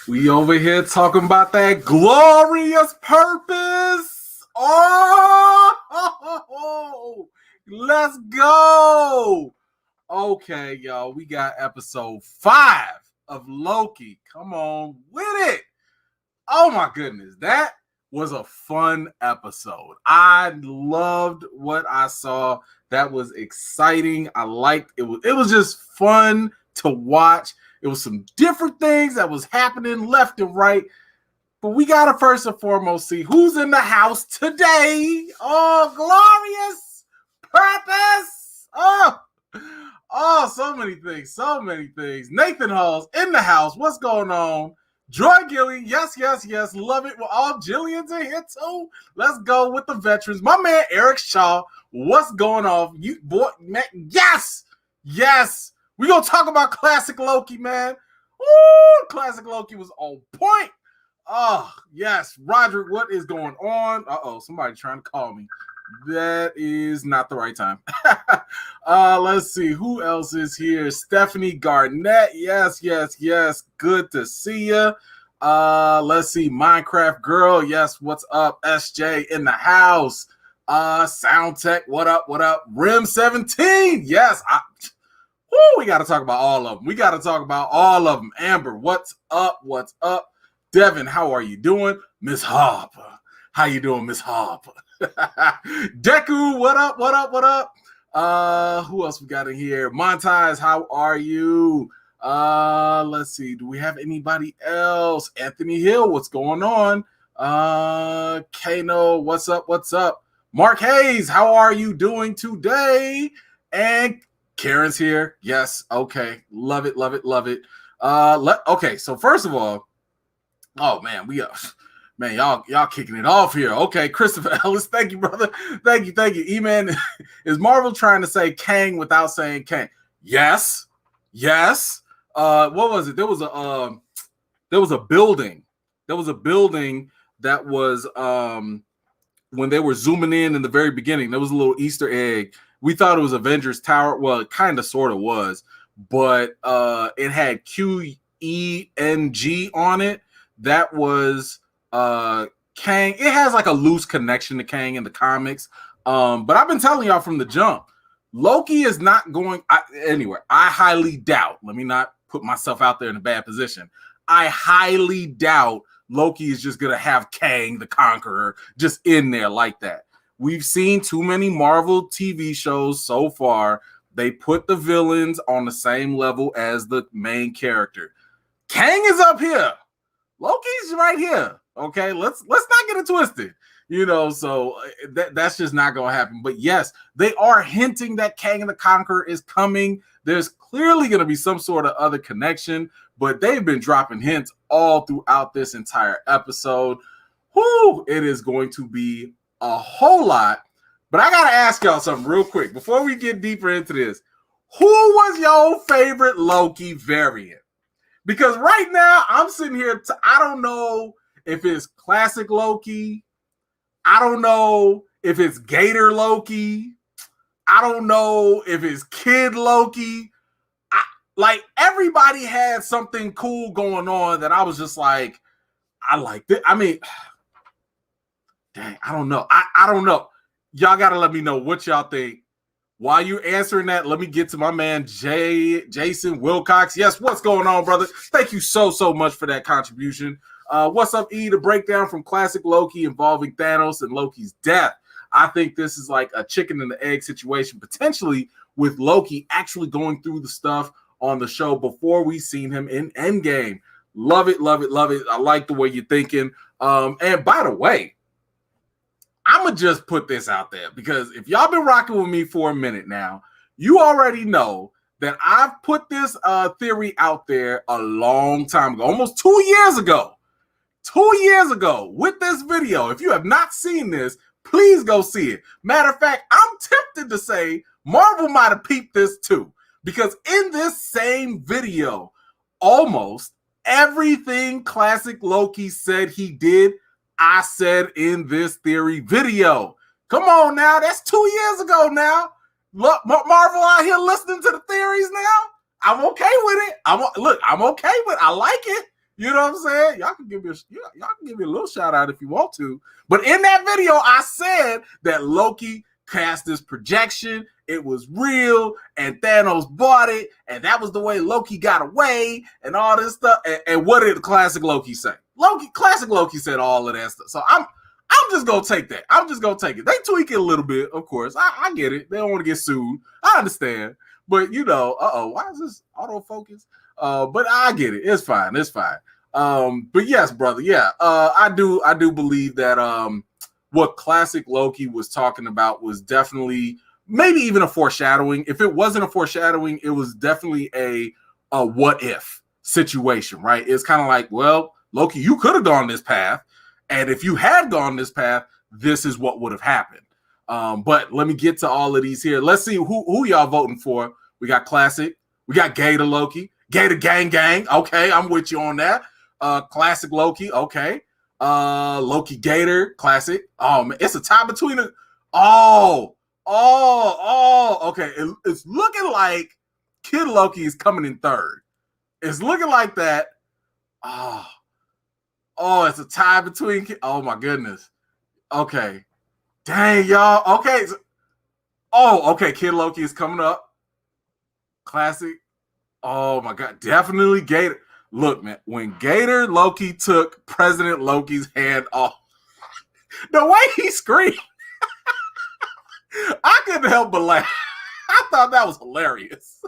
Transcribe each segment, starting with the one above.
We over here talking about that glorious purpose. Oh, let's go. Okay, y'all, we got episode 5 of Loki. Come on with it. Oh my goodness, that was a fun episode. I loved what I saw. That was exciting. I liked it. It was just fun to watch. It was some different things that was happening left and right. But we got to first and foremost see who's in the house today. Oh, glorious purpose. Oh, so many things. So many things. Nathan Hall's in the house. What's going on? Joy Gilly. Yes. Love it. Well, all Jillian's in here too. Let's go with the veterans. My man, Eric Shaw. What's going on? You boy, man. Yes. We're going to talk about classic Loki, man. Ooh, classic Loki was on point. Oh, yes. Roderick, what is going on? Uh-oh, somebody trying to call me. That is not the right time. Let's see. Who else is here? Stephanie Garnett. Yes. Good to see you. Let's see. Minecraft Girl. Yes, what's up? SJ in the house. Soundtech, what up? Rim 17. Yes, we got to talk about all of them. Amber, what's up? Devin, how are you doing? Miss Harper, how you doing, Miss Harper? Deku, what up? Who else we got in here? Montez, how are you? Let's see. Do we have anybody else? Anthony Hill, what's going on? Kano, what's up? Mark Hayes, how are you doing today? And Karen's here. Yes. Okay. Love it. Okay. So first of all, oh man, y'all kicking it off here. Okay. Christopher Ellis. Thank you, brother. Thank you. E-Man, is Marvel trying to say Kang without saying Kang? Yes. What was it? There was a building. That was, when they were zooming in the very beginning, there was a little Easter egg. We thought it was Avengers Tower. Well, it kind of sort of was, but it had QENG on it. That was Kang. It has like a loose connection to Kang in the comics. But I've been telling y'all from the jump, Loki is not going anywhere. I highly doubt. Let me not put myself out there in a bad position. I highly doubt Loki is just going to have Kang the Conqueror just in there like that. We've seen too many Marvel TV shows so far. They put the villains on the same level as the main character. Kang is up here. Loki's right here. Okay, let's not get it twisted. So that's just not going to happen. But yes, they are hinting that Kang the Conqueror is coming. There's clearly going to be some sort of other connection, but they've been dropping hints all throughout this entire episode. It is going to be a whole lot. But I got to ask y'all something real quick before we get deeper into this. Who was your favorite Loki variant? Because right now I'm sitting here, I don't know if it's classic Loki. I don't know if it's Gator Loki. I don't know if it's Kid Loki. Like everybody had something cool going on that I was just like, I liked it. I mean, dang, I don't know. I don't know. Y'all got to let me know what y'all think. While you're answering that, let me get to my man, Jason Wilcox. Yes, what's going on, brother? Thank you so much for that contribution. What's up, E? The breakdown from classic Loki involving Thanos and Loki's death. I think this is like a chicken and the egg situation, potentially with Loki actually going through the stuff on the show before we seen him in Endgame. Love it. I like the way you're thinking. And by the way, I'm going to just put this out there because if y'all been rocking with me for a minute now, you already know that I've put this theory out there a long time ago, almost 2 years ago. 2 years ago with this video. If you have not seen this, please go see it. Matter of fact, I'm tempted to say Marvel might have peeped this too. Because in this same video, almost everything classic Loki said he did, I said in this theory video. Come on now, that's 2 years ago now. Look, Marvel out here listening to the theories now. I'm okay with it. I'm okay with it. I like it. You know what I'm saying? Y'all can give me a little shout out if you want to. But in that video, I said that Loki cast this projection. It was real, and Thanos bought it, and that was the way Loki got away, and all this stuff. And what did classic Loki say? Classic Loki said all of that stuff. So I'm just gonna take that. I'm just gonna take it. They tweak it a little bit, of course. I get it. They don't want to get sued. I understand. But why is this autofocus? But I get it. It's fine. But yes, brother. Yeah. I do believe that what classic Loki was talking about was definitely maybe even a foreshadowing. If it wasn't a foreshadowing, it was definitely a what if situation, right? It's kind of like, well, Loki, you could have gone this path. And if you had gone this path, this is what would have happened. But let me get to all of these here. Let's see who y'all voting for. We got classic. We got Gator Loki. Gator gang. Okay, I'm with you on that. Classic Loki. Okay. Loki Gator. Classic. Oh man, it's a tie between the. Okay. It's looking like Kid Loki is coming in third. It's looking like that. It's a tie between. Oh my goodness. Okay. Dang, y'all. Okay. Okay. Kid Loki is coming up. Classic. Oh my God. Definitely Gator. Look, man, when Gator Loki took President Loki's hand off, the way he screamed, I couldn't help but laugh. I thought that was hilarious.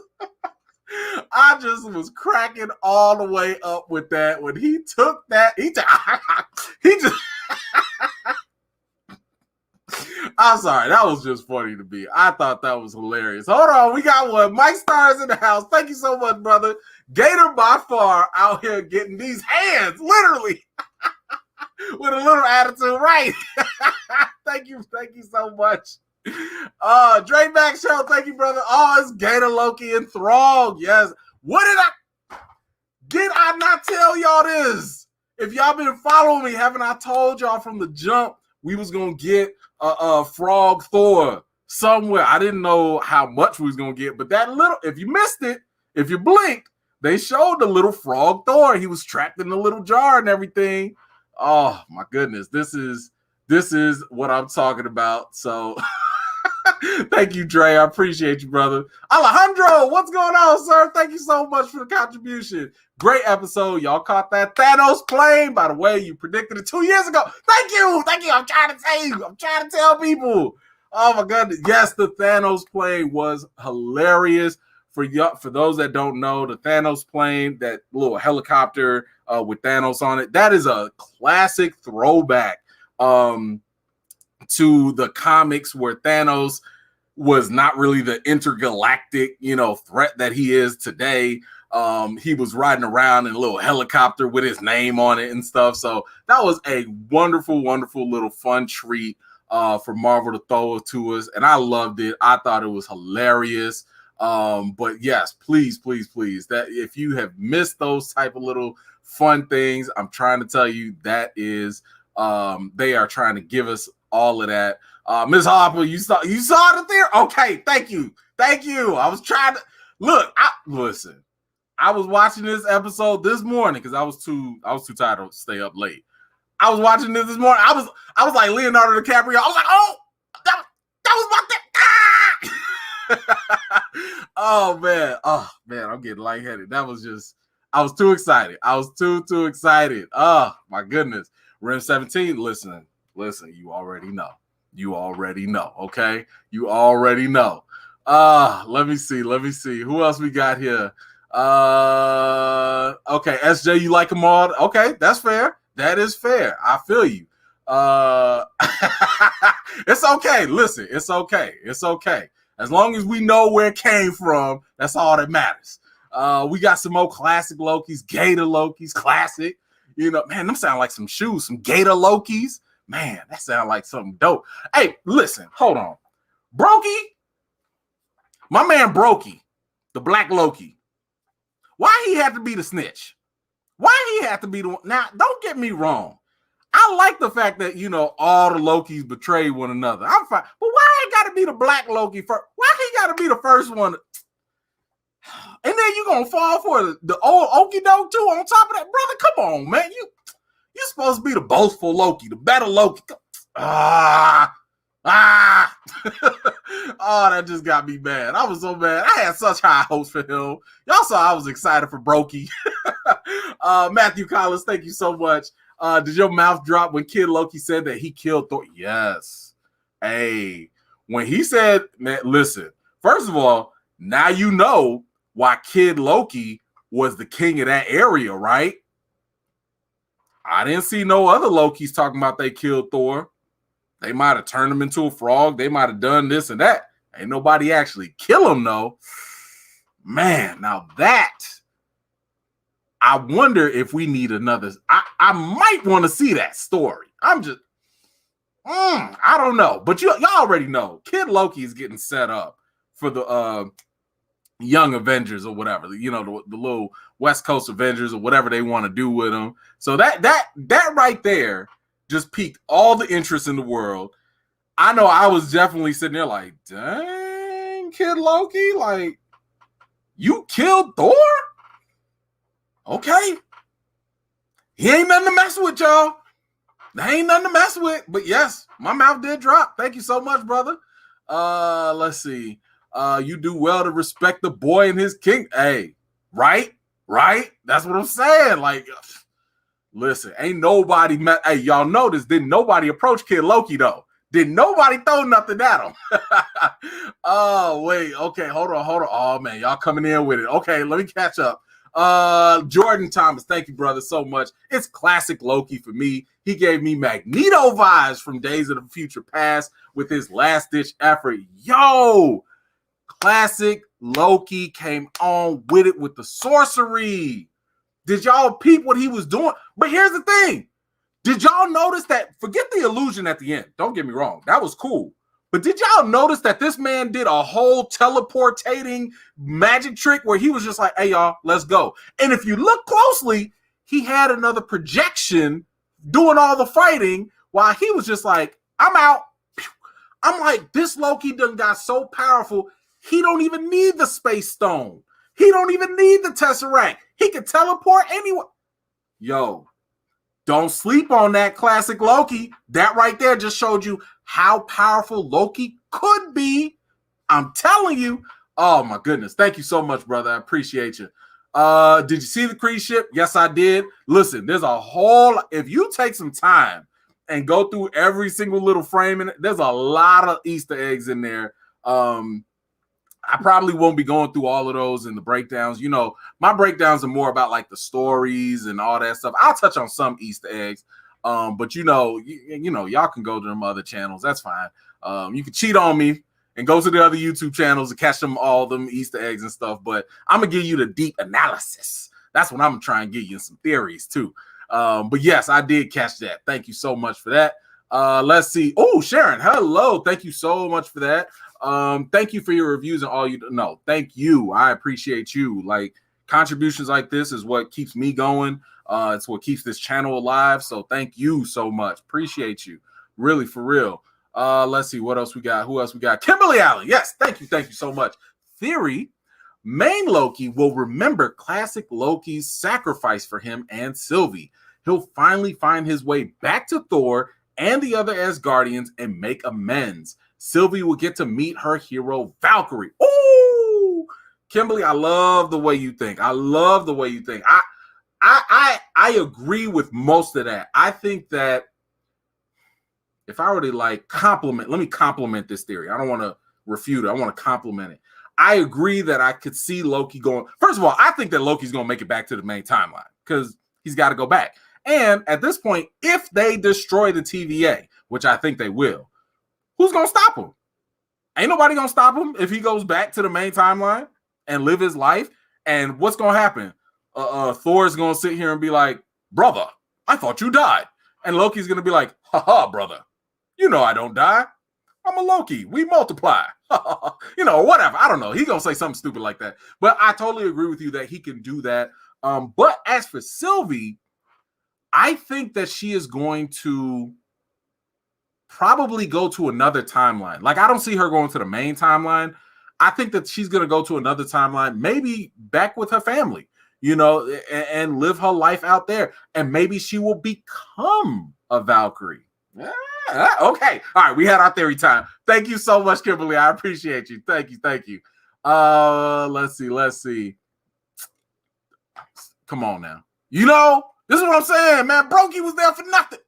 I just was cracking all the way up with that when he took that. He just. I'm sorry, that was just funny to me. I thought that was hilarious. Hold on, we got one. Mike Starr's in the house. Thank you so much, brother. Gator by far out here getting these hands, literally, with a little attitude, right? Thank you so much. Dre Mac Show, thank you, brother. It's Gator Loki and Throg. Yes. Did I not tell y'all this? If y'all been following me, haven't I told y'all from the jump we was gonna get a Frog Thor somewhere? I didn't know how much we was gonna get, but that little, if you missed it, if you blinked, they showed the little Frog Thor. He was trapped in the little jar and everything. Oh my goodness, this is what I'm talking about. So thank you, Dre. I appreciate you, brother. Alejandro, what's going on, sir? Thank you so much for the contribution. Great episode. Y'all caught that Thanos plane. By the way, you predicted it 2 years ago. Thank you. I'm trying to tell you. I'm trying to tell people. Oh my goodness. Yes, the Thanos plane was hilarious. For those that don't know, the Thanos plane, that little helicopter with Thanos on it, that is a classic throwback to the comics where Thanos was not really the intergalactic, threat that he is today. He was riding around in a little helicopter with his name on it and stuff. So that was a wonderful, wonderful little fun treat for Marvel to throw it to us. And I loved it. I thought it was hilarious. But yes, please, that if you have missed those type of little fun things, I'm trying to tell you that is, they are trying to give us all of that. Ms. Harper, you saw the theory? Okay, thank you. I was trying to listen. I was watching this episode this morning because I was too tired to stay up late. I was watching this morning. I was like Leonardo DiCaprio. I was like, that was my thing. Oh man, I'm getting lightheaded. I was too excited. I was too excited. Oh my goodness. Rim 17, listen, you already know. Okay? You already know. Let me see. Who else we got here? Okay, SJ, you like them all? Okay, that's fair. That is fair. I feel you. It's okay. Listen, it's okay. As long as we know where it came from, that's all that matters. We got some more classic Lokis, Gator Lokis, classic. Man, them sound like some shoes, some Gator Lokis. Man, that sound like something dope. Hey, listen, hold on. Brokey, my man Brokey, the Black Loki. Why he had to be the snitch? Why he had to be the one? Now, don't get me wrong. I like the fact that, all the Lokis betray one another. I'm fine. But why he got to be the Black Loki first? Why he got to be the first one? And then you gonna fall for the old okie doke too on top of that, brother. Come on, man. You're supposed to be the boastful Loki, the better Loki. Oh, that just got me mad. I was so mad. I had such high hopes for him. Y'all saw I was excited for Brokey. Matthew Collins, thank you so much. Did your mouth drop when Kid Loki said that he killed Thor? Yes. Hey, when he said, man, listen, first of all, now you know why Kid Loki was the king of that area, right? I didn't see no other Lokis talking about they killed Thor. They might have turned him into a frog. They might have done this and that. Ain't nobody actually kill him, though. Man, now that, I wonder if we need another. I might want to see that story. I'm just, I don't know. But y'all already know. Kid Loki is getting set up for the Young Avengers or whatever. You know, the little West Coast Avengers or whatever they want to do with him. So that right there just piqued all the interest in the world. I know I was definitely sitting there like, dang, Kid Loki, like, you killed Thor? Okay. He ain't nothing to mess with, y'all. There ain't nothing to mess with. But yes, my mouth did drop. Thank you so much, brother. Let's see. You do well to respect the boy and his king. Hey, right? That's what I'm saying. Like, listen, ain't nobody met. Hey, y'all notice, didn't nobody approach Kid Loki, though? Didn't nobody throw nothing at him? Oh, wait. Okay, hold on. Oh, man, y'all coming in with it. Okay, let me catch up. Jordan Thomas, thank you, brother, so much. It's classic Loki for me. He gave me Magneto vibes from Days of the Future Past with his last-ditch effort. Yo, classic Loki came on with it with the sorcery. Did y'all peep what he was doing? But here's the thing. Did y'all notice that? Forget the illusion at the end. Don't get me wrong. That was cool. But did y'all notice that this man did a whole teleportating magic trick where he was just like, hey, y'all, let's go. And if you look closely, he had another projection doing all the fighting while he was just like, I'm out. I'm like, this Loki done got so powerful, he don't even need the Space Stone. He don't even need the Tesseract. He could teleport anywhere. Yo, don't sleep on that classic Loki. That right there just showed you how powerful Loki could be. I'm telling you. Oh, my goodness. Thank you so much, brother. I appreciate you. Did you see the Kree ship? Yes, I did. Listen, there's a whole... If you take some time and go through every single little frame in it, there's a lot of Easter eggs in there. I probably won't be going through all of those in the breakdowns. You know, my breakdowns are more about like the stories and all that stuff. I'll touch on some Easter eggs, but you know, y'all can go to them other channels. That's fine. You can cheat on me and go to the other YouTube channels and catch them all them Easter eggs and stuff. But I'm gonna give you the deep analysis. That's what I'm trying to give you some theories too. But yes, I did catch that. Thank you so much for that. Let's see. Oh, Sharon, hello. Thank you so much for that. Thank you for your reviews and all you know. Thank you. I appreciate you. Like, contributions like this is what keeps me going. It's what keeps this channel alive. So thank you so much. Appreciate you. Really, for real. Let's see what else we got. Who else we got? Kimberly Allen. Yes, thank you. Thank you so much. Theory. Main Loki will remember classic Loki's sacrifice for him and Sylvie. He'll finally find his way back to Thor and the other Asgardians and make amends. Sylvie will get to meet her hero, Valkyrie. Ooh, Kimberly, I love the way you think. I agree with most of that. I think that if I were to let me compliment this theory. I don't want to refute it. I want to compliment it. I agree that I could see Loki going. First of all, I think that Loki's going to make it back to the main timeline because he's got to go back. And at this point, if they destroy the TVA, which I think they will, who's going to stop him? Ain't nobody going to stop him if he goes back to the main timeline and live his life. And what's going to happen? Thor's going to sit here and be like, brother, I thought you died. And Loki's going to be like, haha, brother, you know I don't die. I'm a Loki. We multiply. Whatever. I don't know. He's going to say something stupid like that. But I totally agree with you that he can do that. But as for Sylvie, I think that she is going to probably go to another timeline. Like, I don't see her going to the main timeline. I think that she's going to go to another timeline, maybe back with her family, you know, and live her life out there. And maybe she will become a Valkyrie. Okay. All right. We had our theory time. Thank you so much, Kimberly. I appreciate you. Thank you. Thank you. Let's see. Come on now. You know, this is what I'm saying, man. Brokey was there for nothing.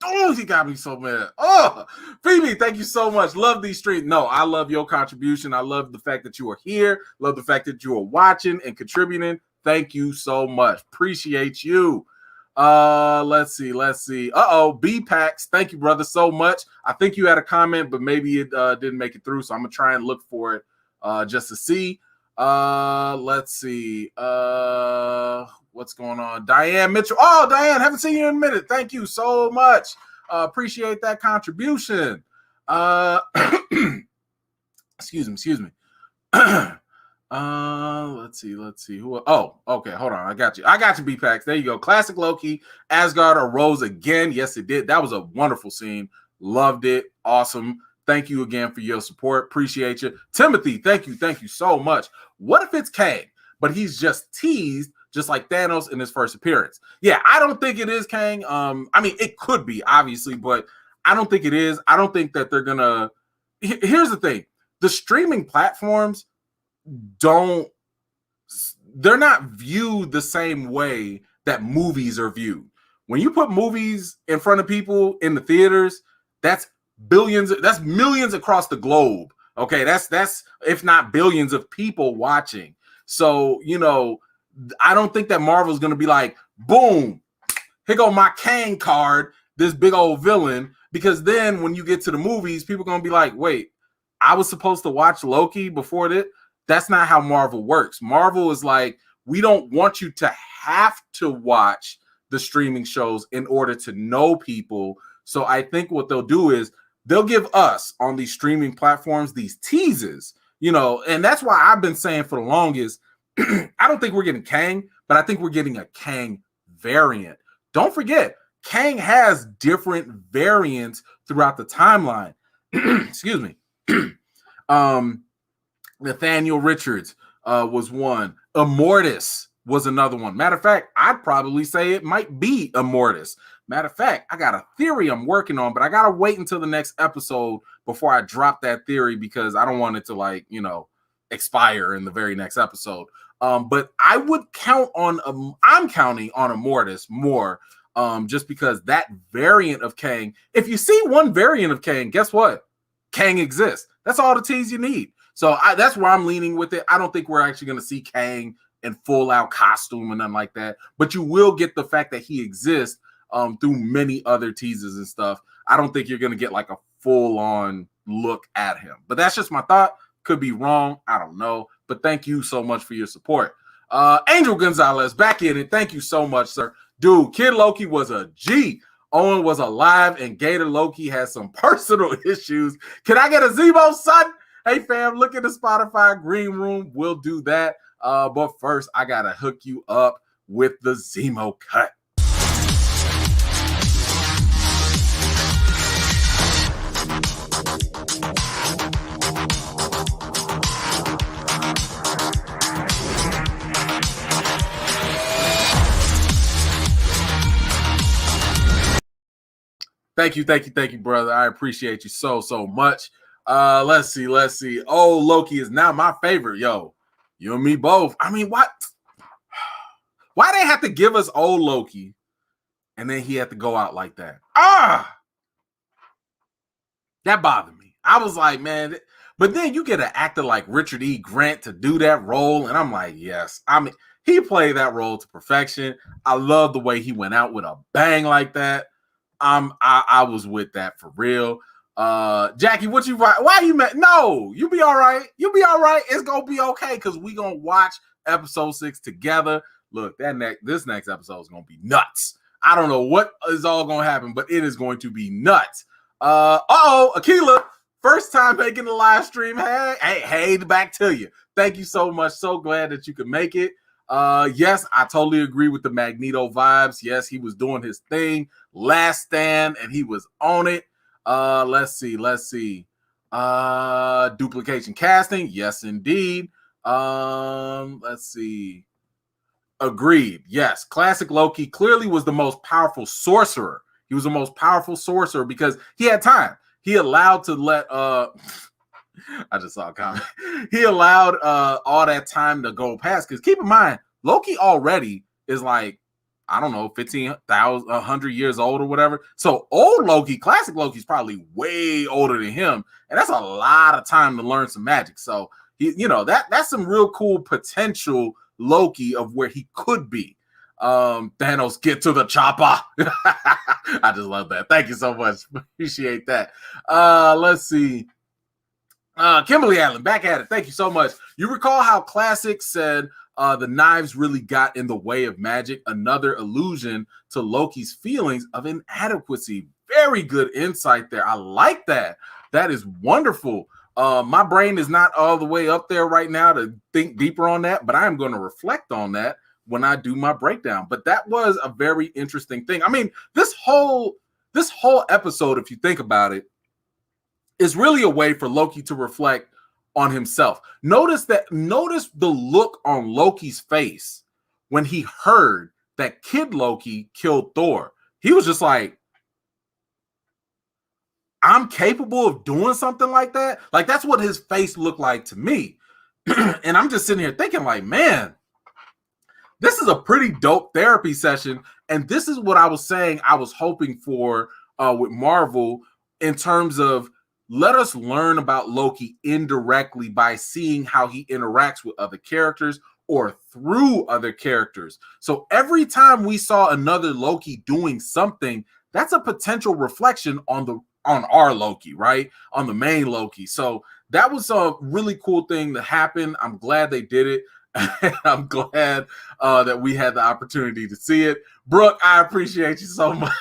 Oh, he got me so mad. Oh, Phoebe, thank you so much. Love these streams. No, I love your contribution. I love the fact that you are here. Love the fact that you are watching and contributing. Thank you so much. Appreciate you. Let's see. B-Packs. Thank you, brother, so much. I think you had a comment, but maybe it didn't make it through. So I'm gonna try and look for it just to see. Let's see. What's going on? Diane Mitchell. Oh, Diane, haven't seen you in a minute. Thank you so much. Appreciate that contribution. Excuse me. Let's see. Who? Oh, okay. Hold on. I got you, B-Packs. There you go. Classic Loki. Asgard arose again. Yes, it did. That was a wonderful scene. Loved it. Awesome. Thank you again for your support. Appreciate you. Timothy, thank you so much. What if it's Kang, but he's just teased, just like Thanos in his first appearance? Yeah, I don't think it is Kang. I mean, it could be, obviously, but I don't think it is. I don't think that they're gonna. Here's the thing: the streaming platforms they're not viewed the same way that movies are viewed. When you put movies in front of people in the theaters, that's billions, that's millions across the globe. Okay, that's if not billions of people watching. So, you know, I don't think that Marvel's gonna be like, boom, here go my Kang card, this big old villain, because then when you get to the movies, people are gonna be like, wait, I was supposed to watch Loki before this. That's not how Marvel works. Marvel is like, we don't want you to have to watch the streaming shows in order to know people. So I think what they'll do is they'll give us on these streaming platforms these teases, you know, and that's why I've been saying for the longest, I don't think we're getting Kang, but I think we're getting a Kang variant. Don't forget, Kang has different variants throughout the timeline. Excuse me. Nathaniel Richards was one. Immortus was another one. Matter of fact, I'd probably say it might be Immortus. Matter of fact, I got a theory I'm working on, but I gotta wait until the next episode before I drop that theory because I don't want it to, like, you know, expire in the very next episode. But I would count on I'm counting on Immortus more, just because that variant of Kang. If you see one variant of Kang, guess what? Kang exists. That's all the tease you need. So that's where I'm leaning with it. I don't think we're actually going to see Kang in full out costume and nothing like that. But you will get the fact that he exists through many other teasers and stuff. I don't think you're going to get like a full on look at him. But that's just my thought. Could be wrong. I don't know. But thank you so much for your support. Angel Gonzalez, back in it. Thank you so much, sir. Dude, Kid Loki was a G. Owen was alive and Gator Loki has some personal issues. Can I get a Zemo, son? Hey, fam, look at the Spotify Green Room. We'll do that. But first, I got to hook you up with the Zemo cut. Thank you, brother. I appreciate you so much. Let's see. Oh, Loki is now my favorite. Yo, you and me both. I mean, why they have to give us old Loki and then he had to go out like that? That bothered me. I was like, man, but then you get an actor like Richard E. Grant to do that role, and I'm like, yes. I mean, he played that role to perfection. I love the way he went out with a bang like that. I was with that for real. Jackie, what you why you mad? No, you be all right. It's gonna be okay because we gonna watch episode 6 together. Look, this next episode is gonna be nuts. I don't know what is all gonna happen, but it is going to be nuts. Akila, first time making the live stream. Hey, back to you. Thank you so much. So glad that you could make it. Yes, I totally agree with the Magneto vibes. Yes, he was doing his thing. Last Stand, and he was on it. Let's see. Duplication casting, yes, indeed. Let's see. Agreed. Yes, classic Loki clearly was the most powerful sorcerer. He was the most powerful sorcerer because he had time. He allowed to let I just saw a comment. He allowed all that time to go past. Because keep in mind, Loki already is like, I don't know, 15,000, 100 years old or whatever. So old Loki, classic Loki, is probably way older than him. And that's a lot of time to learn some magic. So, that's some real cool potential Loki of where he could be. Thanos, get to the chopper. I just love that. Thank you so much. Appreciate that. Let's see. Kimberly Allen, back at it. Thank you so much. You recall how Classic said the knives really got in the way of magic? Another allusion to Loki's feelings of inadequacy. Very good insight there. I like that. That is wonderful. My brain is not all the way up there right now to think deeper on that, but I am going to reflect on that when I do my breakdown. But that was a very interesting thing. I mean, this whole episode, if you think about it, is really a way for Loki to reflect on himself. Notice the look on Loki's face when he heard that Kid Loki killed Thor. He was just like, I'm capable of doing something like that. Like, that's what his face looked like to me. And I'm just sitting here thinking like, man, this is a pretty dope therapy session. And this is what I was saying I was hoping for with Marvel in terms of let us learn about Loki indirectly by seeing how he interacts with other characters or through other characters. So every time we saw another Loki doing something, that's a potential reflection on our Loki, right? On the main Loki. So that was a really cool thing to happen. I'm glad they did it. I'm glad that we had the opportunity to see it. Brooke, I appreciate you so much.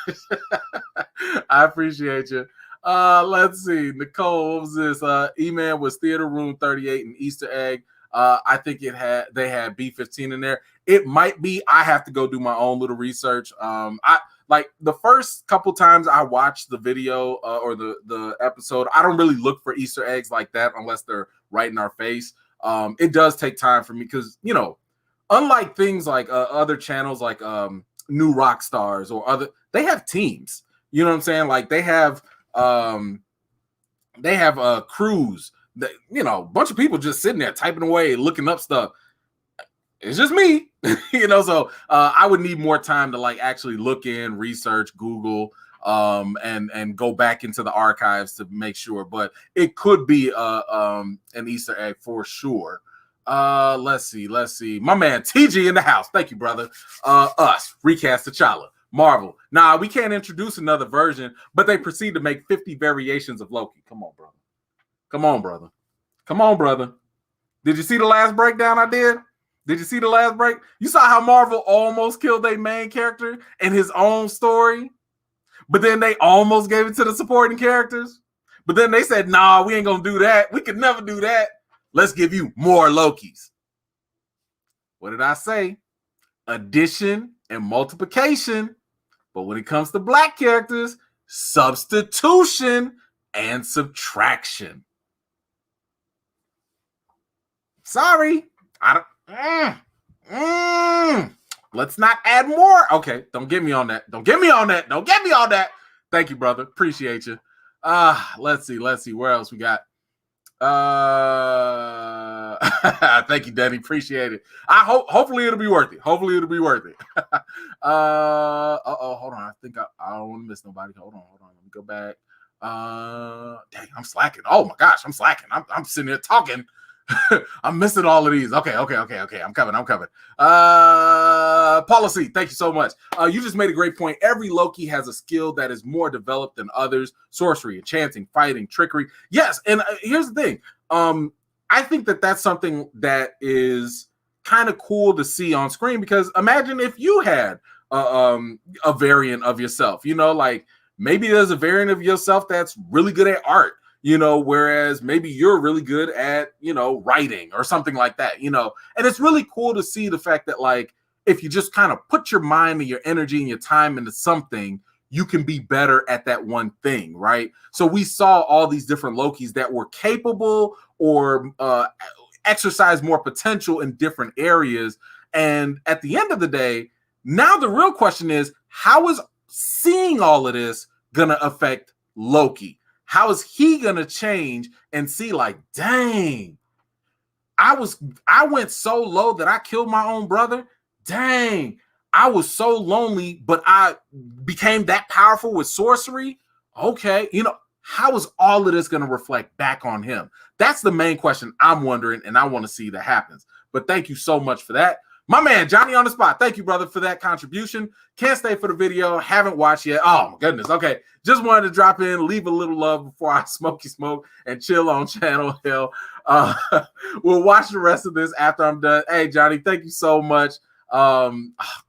I appreciate you. Let's see. Nicole, what was this? E-Man was Theater Room 38 and Easter egg. I think they had B15 in there. It might be. I have to go do my own little research. I like the first couple times I watched the video or the episode, I don't really look for Easter eggs like that unless they're right in our face. It does take time for me because, unlike things like other channels like New Rock Stars or other, they have teams. You know what I'm saying? Like they have crews that, a bunch of people just sitting there typing away, looking up stuff. It's just me, so I would need more time to like actually look in, research, Google, and go back into the archives to make sure. But it could be an Easter egg for sure. Let's see. My man TG in the house. Thank you, brother. Us, Recast T'Challa. Marvel. Nah, we can't introduce another version, but they proceed to make 50 variations of Loki. Come on, brother. Did you see the last breakdown I did? Did you see the last break? You saw how Marvel almost killed their main character in his own story, but then they almost gave it to the supporting characters. But then they said, nah, we ain't going to do that. We could never do that. Let's give you more Lokis. What did I say? Addition and multiplication. But when it comes to black characters, substitution and subtraction. Sorry. Let's not add more. Okay, don't get me on that. Thank you, brother. Appreciate you. Let's see. Where else we got? Thank you, Danny. Appreciate it. Hopefully it'll be worth it. Hold on. I think I don't want to miss nobody. Hold on. Let me go back. Dang, I'm slacking. Oh my gosh, I'm slacking. I'm sitting here talking. I'm missing all of these. Okay. I'm coming. Policy. Thank you so much. You just made a great point. Every Loki has a skill that is more developed than others. Sorcery, enchanting, fighting, trickery. Yes. And here's the thing. I think that's something that is kind of cool to see on screen, because imagine if you had a variant of yourself, like maybe there's a variant of yourself that's really good at art, whereas maybe you're really good at, writing or something like that, and it's really cool to see the fact that, like, if you just kind of put your mind and your energy and your time into something, you can be better at that one thing, right? So we saw all these different Lokis that were capable or exercise more potential in different areas. And at the end of the day, now the real question is, how is seeing all of this going to affect Loki? How is he going to change and see like, dang, I went so low that I killed my own brother. Dang, I was so lonely, but I became that powerful with sorcery. Okay, how is all of this going to reflect back on him? That's the main question I'm wondering, and I want to see that happens. But thank you so much for that. My man, Johnny on the spot. Thank you, brother, for that contribution. Can't stay for the video. Haven't watched yet. Oh, my goodness. Okay. Just wanted to drop in, leave a little love before I smoke and chill on Channel Hill. We'll watch the rest of this after I'm done. Hey, Johnny, thank you so much. Oh,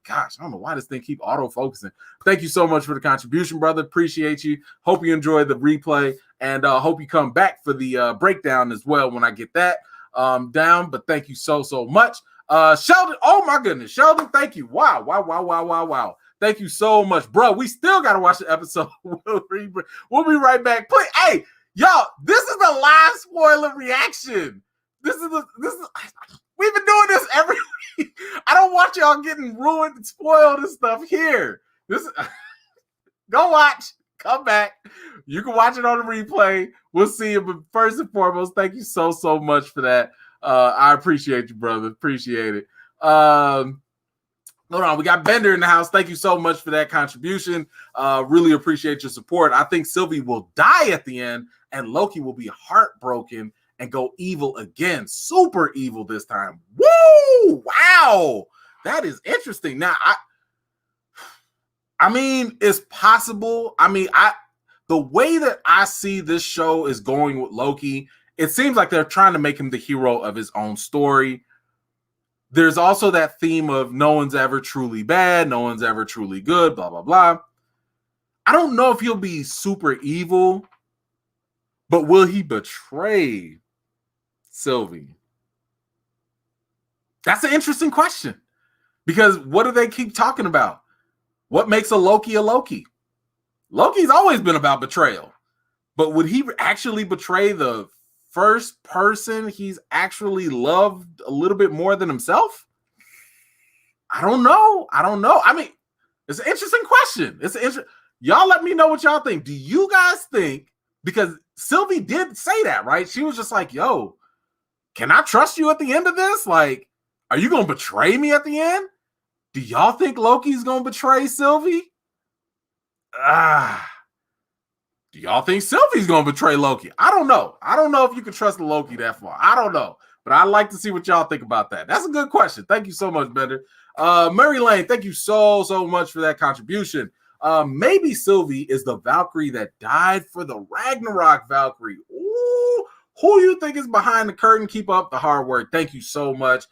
gosh, I don't know why this thing keep auto-focusing. Thank you so much for the contribution, brother. Appreciate you. Hope you enjoyed the replay, and hope you come back for the breakdown as well when I get that down. But thank you so much. Sheldon, oh my goodness, Sheldon, thank you. Wow. Thank you so much, bro. We still got to watch the episode. We'll be right back. Please, hey, y'all, this is the live spoiler reaction. This is we've been doing this every week. I don't want y'all getting ruined and spoiled and stuff here. Go watch, come back. You can watch it on the replay. We'll see you. But first and foremost, thank you so much for that. I appreciate you, brother. Appreciate it. Hold on. We got Bender in the house. Thank you so much for that contribution. Really appreciate your support. I think Sylvie will die at the end, and Loki will be heartbroken and go evil again. Super evil this time. Woo! Wow. That is interesting. Now, I mean, it's possible. I mean, the way that I see this show is going with Loki, it seems like they're trying to make him the hero of his own story. There's also that theme of no one's ever truly bad, no one's ever truly good, blah, blah, blah. I don't know if he'll be super evil, but will he betray Sylvie? That's an interesting question, because what do they keep talking about? What makes a Loki a Loki? Loki's always been about betrayal, but would he actually betray the first person he's actually loved a little bit more than himself? I don't know. I mean, it's an interesting question. Y'all let me know what y'all think. Do you guys think, because Sylvie did say that, right? She was just like, yo, can I trust you at the end of this? Like, are you going to betray me at the end? Do y'all think Loki's going to betray Sylvie? Do y'all think Sylvie's going to betray Loki? I don't know. I don't know if you can trust Loki that far. I don't know. But I'd like to see what y'all think about that. That's a good question. Thank you so much, Bender. Mary Lane, thank you so much for that contribution. Maybe Sylvie is the Valkyrie that died for the Ragnarok Valkyrie. Ooh, who you think is behind the curtain? Keep up the hard work. Thank you so much.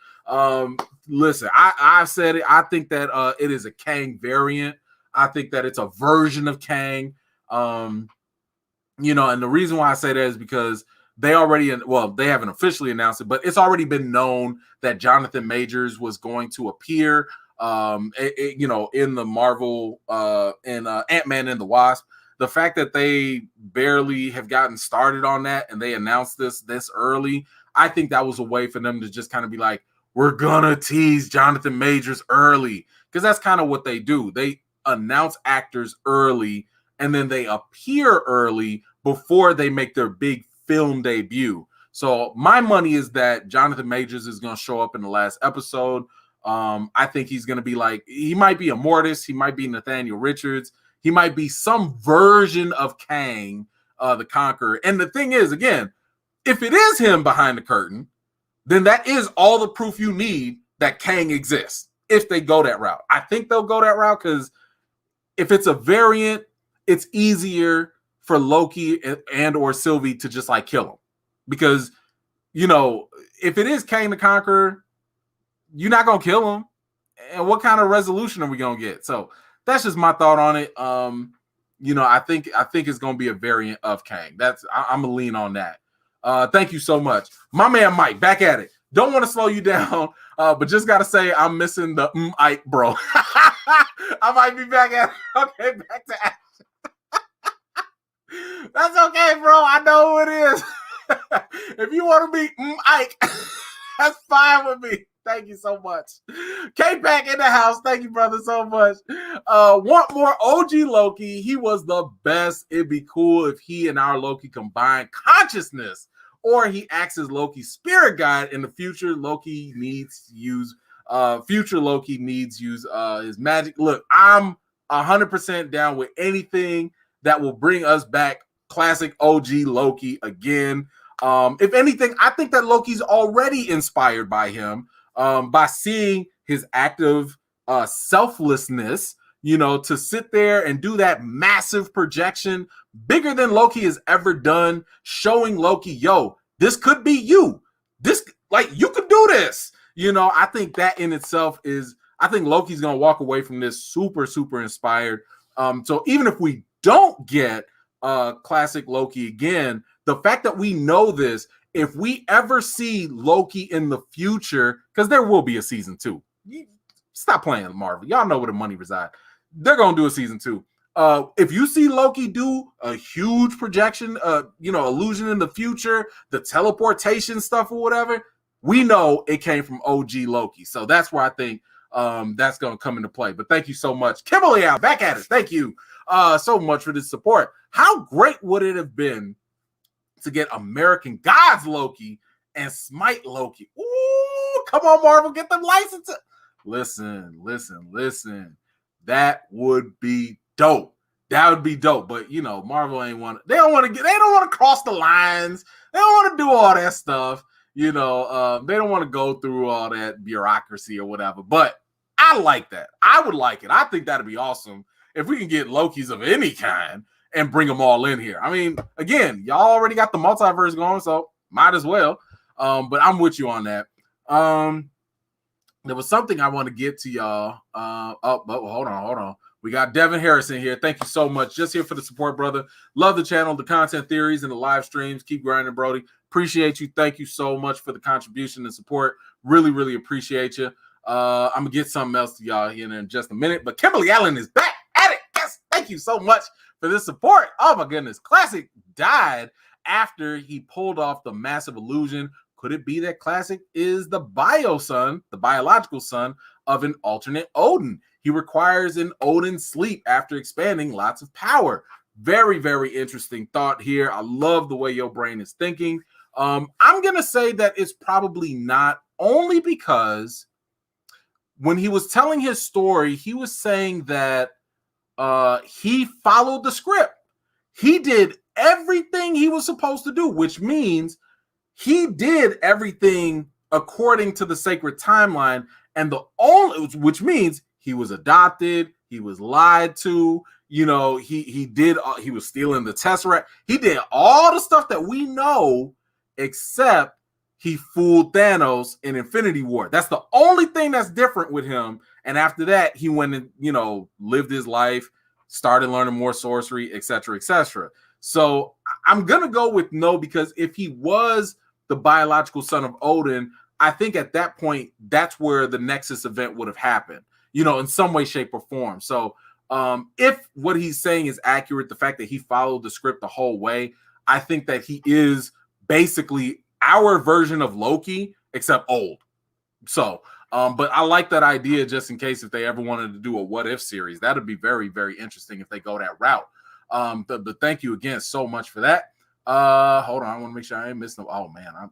Listen, I've said it. I think that it is a Kang variant. I think that it's a version of Kang. And the reason why I say that is because they haven't officially announced it, but it's already been known that Jonathan Majors was going to appear, in the Marvel, in Ant-Man and the Wasp. The fact that they barely have gotten started on that and they announced this early, I think that was a way for them to just kind of be like, we're gonna tease Jonathan Majors early, because that's kind of what they do. They announce actors early and then they appear early before they make their big film debut. So my money is that Jonathan Majors is going to show up in the last episode. I think he's going to be like, he might be Immortus, he might be Nathaniel Richards, he might be some version of Kang, the Conqueror. And the thing is, again, if it is him behind the curtain, then that is all the proof you need that Kang exists, if they go that route. I think they'll go that route, because if it's a variant, it's easier for Loki and or Sylvie to just like kill him, because if it is Kang the Conqueror, you're not gonna kill him, and what kind of resolution are we gonna get? So that's just my thought on it. I think it's gonna be a variant of Kang. I'm gonna lean on that. Thank you so much, my man Mike. Back at it. Don't want to slow you down, but just got to say I'm missing the Ike, bro. I might be back at okay, back to action. That's okay, bro. I know who it is. If you want to be Ike, that's fine with me. Thank you so much. K-Pack in the house. Thank you, brother, so much. Want more OG Loki. He was the best. It'd be cool if he and our Loki combined consciousness, or he acts as Loki's spirit guide in the future. Loki needs use future Loki needs use his magic. Look, I'm 100% down with anything that will bring us back classic OG Loki again. If anything, I think that Loki's already inspired by him by seeing his active selflessness, you know, to sit there and do that massive projection bigger than Loki has ever done, showing Loki, yo, this could be you. This, like, you could do this. You know, I think that in itself is, I think Loki's going to walk away from this super, super inspired. So even if we don't get classic Loki again, the fact that we know this, if we ever see Loki in the future, because there will be a season 2. Stop playing Marvel. Y'all know where the money resides. They're going to do a season 2. If you see Loki do a huge projection, illusion in the future, the teleportation stuff or whatever, we know it came from OG Loki. So that's where I think that's going to come into play. But thank you so much. Kimberly out, back at it. Thank you so much for this support. How great would it have been to get American Gods Loki and Smite Loki? Ooh, come on, Marvel, get them licenses. Listen. That would be dope. That would be dope. But you know, Marvel ain't want. They don't want to cross the lines. They don't want to do all that stuff. You know, they don't want to go through all that bureaucracy or whatever. But I like that. I would like it. I think that'd be awesome if we can get Lokis of any kind and bring them all in here. I mean, again, y'all already got the multiverse going, so might as well. But I'm with you on that. There was something I want to get to y'all. Hold on. We got Devin Harrison here. Thank you so much. Just here for the support, brother. Love the channel, the content theories, and the live streams. Keep grinding, Brody. Appreciate you. Thank you so much for the contribution and support. Really, really appreciate you. I'm going to get something else to y'all here in just a minute. But Kimberly Allen is back at it. Yes, thank you so much for this support. Oh, my goodness. Classic died after he pulled off the massive illusion. Could it be that Classic is the biological son of an alternate Odin? He requires an Odin sleep after expanding lots of power. Very, very interesting thought here. I love the way your brain is thinking. I'm going to say that it's probably not, only because when he was telling his story, he was saying that he followed the script. He did everything he was supposed to do, which means he did everything according to the sacred timeline, and which means he was adopted, he was lied to, you know, he was stealing the Tesseract. He did all the stuff that we know, except he fooled Thanos in Infinity War. That's the only thing that's different with him. And after that, he went and, you know, lived his life, started learning more sorcery, etc., etc. So I'm going to go with no, because if he was the biological son of Odin, I think at that point, that's where the Nexus event would have happened, you know, in some way, shape, or form. So if what he's saying is accurate, the fact that he followed the script the whole way, I think that he is basically our version of Loki, except old. So, but I like that idea just in case if they ever wanted to do a what if series. That would be very, very interesting if they go that route. But thank you again so much for that. Hold on, I want to make sure I ain't missing. Oh man, I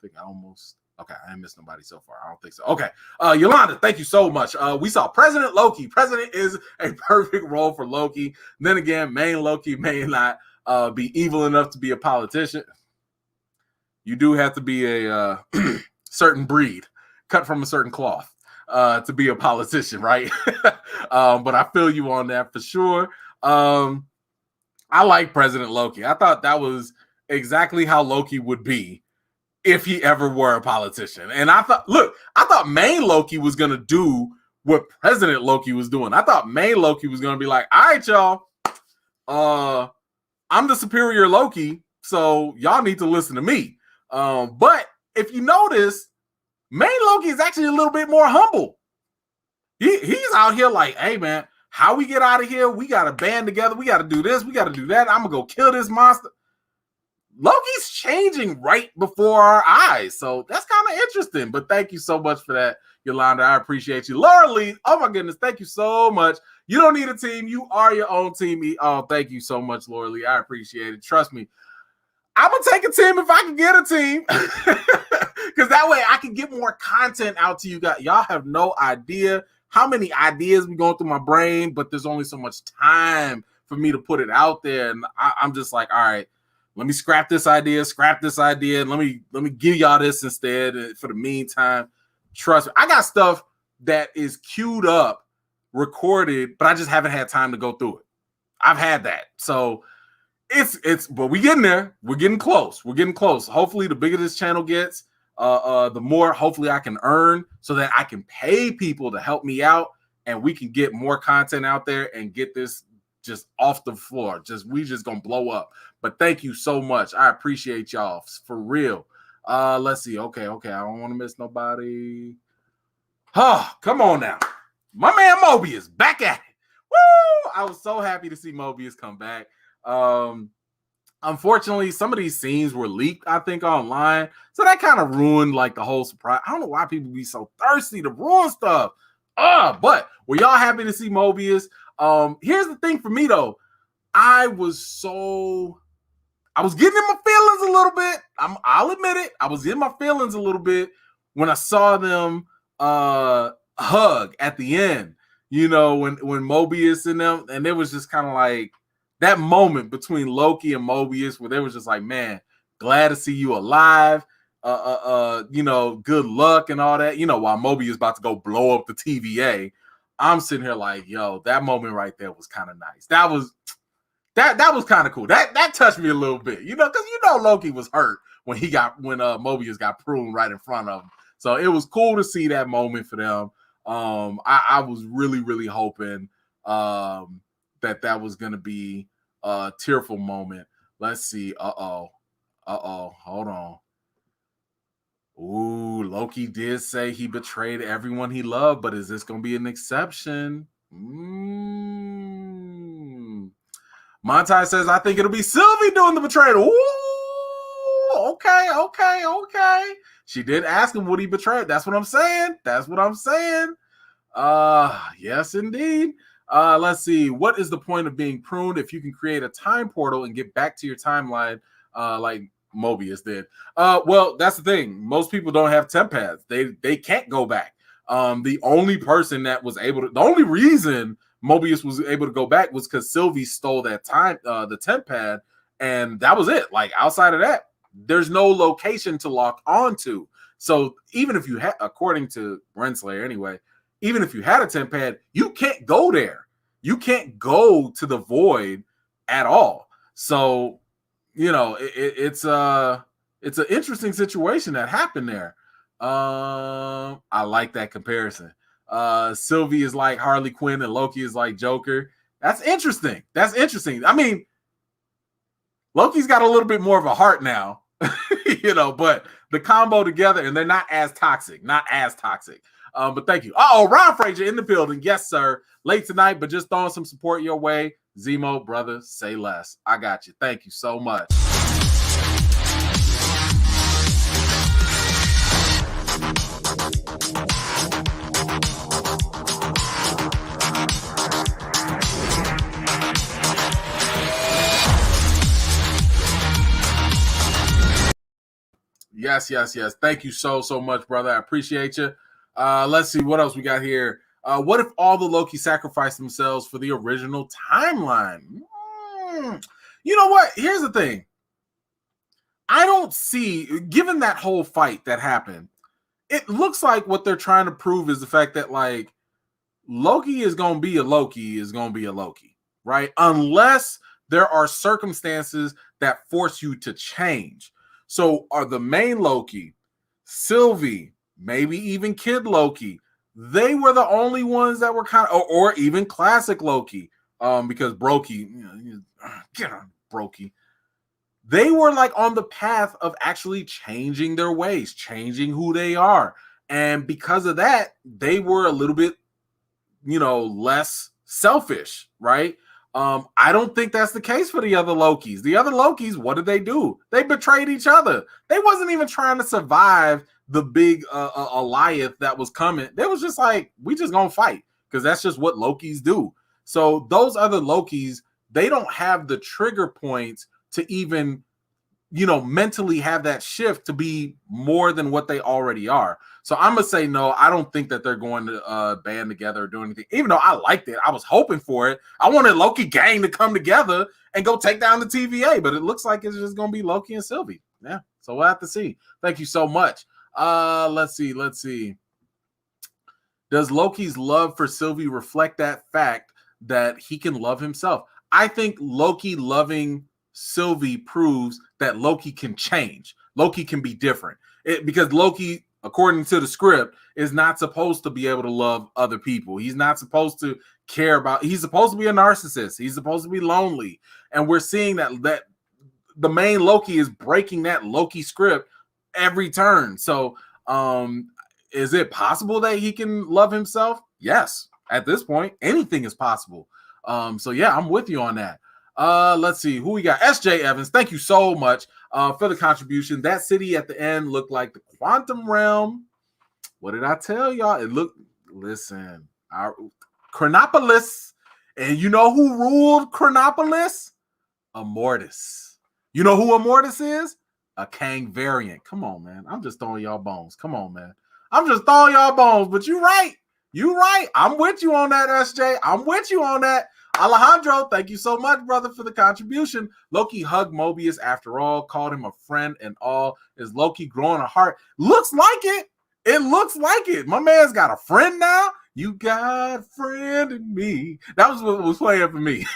think I almost. Okay, I ain't missed nobody so far. I don't think so. Okay, Yolanda, thank you so much. We saw President Loki. President is a perfect role for Loki. Then again, main Loki may not be evil enough to be a politician. You do have to be a certain breed, cut from a certain cloth, to be a politician, right? But I feel you on that for sure. I like President Loki. I thought that was exactly how Loki would be if he ever were a politician. And I thought main Loki was going to do what President Loki was doing. I thought main Loki was going to be like, all right, y'all, I'm the superior Loki, so y'all need to listen to me. But if you notice, Main Loki is actually a little bit more humble. He's out here like, hey man, how we get out of here? We got to band together. We got to do this. We got to do that. I'm gonna go kill this monster. Loki's changing right before our eyes, so that's kind of interesting. But thank you so much for that, Yolanda. I appreciate you. Laura Lee, oh my goodness, thank you so much. You don't need a team. You are your own team. Oh, thank you so much, Laura Lee. I appreciate it. Trust me. I'm going to take a team if I can get a team. Because that way I can get more content out to you guys. Y'all have no idea how many ideas be going through my brain, but there's only so much time for me to put it out there. And I'm just like, all right, let me scrap this idea, and let me give y'all this instead for the meantime. Trust me, I got stuff that is queued up, recorded, but I just haven't had time to go through it. I've had that. So but we're getting there. We're getting close. Hopefully the bigger this channel gets, the more hopefully I can earn so that I can pay people to help me out and we can get more content out there and get this just off the floor. We just gonna blow up. But thank you so much. I appreciate y'all for real. Let's see. Okay. I don't want to miss nobody. Come on now. My man Mobius back at it. Woo! I was so happy to see Mobius come back. Unfortunately, some of these scenes were leaked, I think, online. So that kind of ruined like the whole surprise. I don't know why people be so thirsty to ruin stuff. But were y'all happy to see Mobius? Here's the thing for me though. I was getting in my feelings a little bit. I'll admit it. I was in my feelings a little bit when I saw them hug at the end. You know, when Mobius and them, and it was just kind of like that moment between Loki and Mobius where they was just like, man, glad to see you alive. You know, good luck and all that. You know, while Mobius about to go blow up the TVA, I'm sitting here like, yo, that moment right there was kind of nice. That was kind of cool. That touched me a little bit, you know, because you know Loki was hurt when Mobius got pruned right in front of him. So it was cool to see that moment for them. I was really, really hoping that was gonna be a tearful moment. Let's see. Hold on. Ooh, Loki did say he betrayed everyone he loved, but is this gonna be an exception? Montai says, I think it'll be Sylvie doing the betrayal. Ooh, okay. She did ask him, would he betray? That's what I'm saying. Yes, indeed. Let's see. What is the point of being pruned if you can create a time portal and get back to your timeline like Mobius did? Well, that's the thing. Most people don't have temp pads. They can't go back. The only person that was able to, the only reason Mobius was able to go back was because Sylvie stole that time, the temp pad, and that was it. Like outside of that, there's no location to lock onto. So even if you had, according to Renslayer anyway, even if you had a temp pad, you can't go there. You can't go to the void at all. So, you know, it's an interesting situation that happened there. I like that comparison. Sylvie is like Harley Quinn and Loki is like Joker. That's interesting. I mean, Loki's got a little bit more of a heart now, you know, but the combo together, and they're not as toxic. But thank you. Ron Frazier in the building. Yes, sir. Late tonight, but just throwing some support your way. Zemo, brother, say less. I got you. Thank you so much. Yes. Thank you so much, brother. I appreciate you. Let's see what else we got here. What if all the Loki sacrificed themselves for the original timeline? You know what? Here's the thing. I don't see, given that whole fight that happened, it looks like what they're trying to prove is the fact that like Loki is going to be a Loki, right? Unless there are circumstances that force you to change. So are the main Loki, Sylvie, maybe even Kid Loki, they were the only ones that were kind of, or even classic Loki, because Brokey, get on Brokey. They were like on the path of actually changing their ways, changing who they are. And because of that, they were a little bit, less selfish, right? I don't think that's the case for the other Lokis. The other Lokis, what did they do? They betrayed each other. They wasn't even trying to survive the big Goliath that was coming. They was just like, we just gonna fight, because that's just what Lokis do. So those other Lokis, they don't have the trigger points to even, mentally have that shift to be more than what they already are. So I'm gonna say no. I don't think that they're going to band together or do anything. Even though I liked it, I was hoping for it. I wanted Loki gang to come together and go take down the TVA, but it looks like it's just gonna be Loki and Sylvie. Yeah, so we'll have to see. Thank you so much. Let's see. Does Loki's love for Sylvie reflect that fact that he can love himself? I think Loki loving Sylvie proves that Loki can change. Loki can be different. Because Loki, according to the script, is not supposed to be able to love other people. He's not supposed to care about, he's supposed to be a narcissist. He's supposed to be lonely. And we're seeing that the main Loki is breaking that Loki script every turn. So is it possible that he can love himself? Yes. At this point, anything is possible. So yeah, I'm with you on that. Let's see who we got. SJ Evans, thank you so much for the contribution. That city at the end looked like the quantum realm. What did I tell y'all? It looked, listen, our Chronopolis. And you know who ruled Chronopolis? Immortus. You know who Immortus is? A Kang variant. Come on, man. I'm just throwing y'all bones. Come on, man. I'm just throwing y'all bones, but you're right. You're right. I'm with you on that, SJ. I'm with you on that. Alejandro, thank you so much, brother, for the contribution. Loki hugged Mobius after all, called him a friend and all. Is Loki growing a heart? Looks like it. It looks like it. My man's got a friend now. You got a friend in me. That was what was playing for me.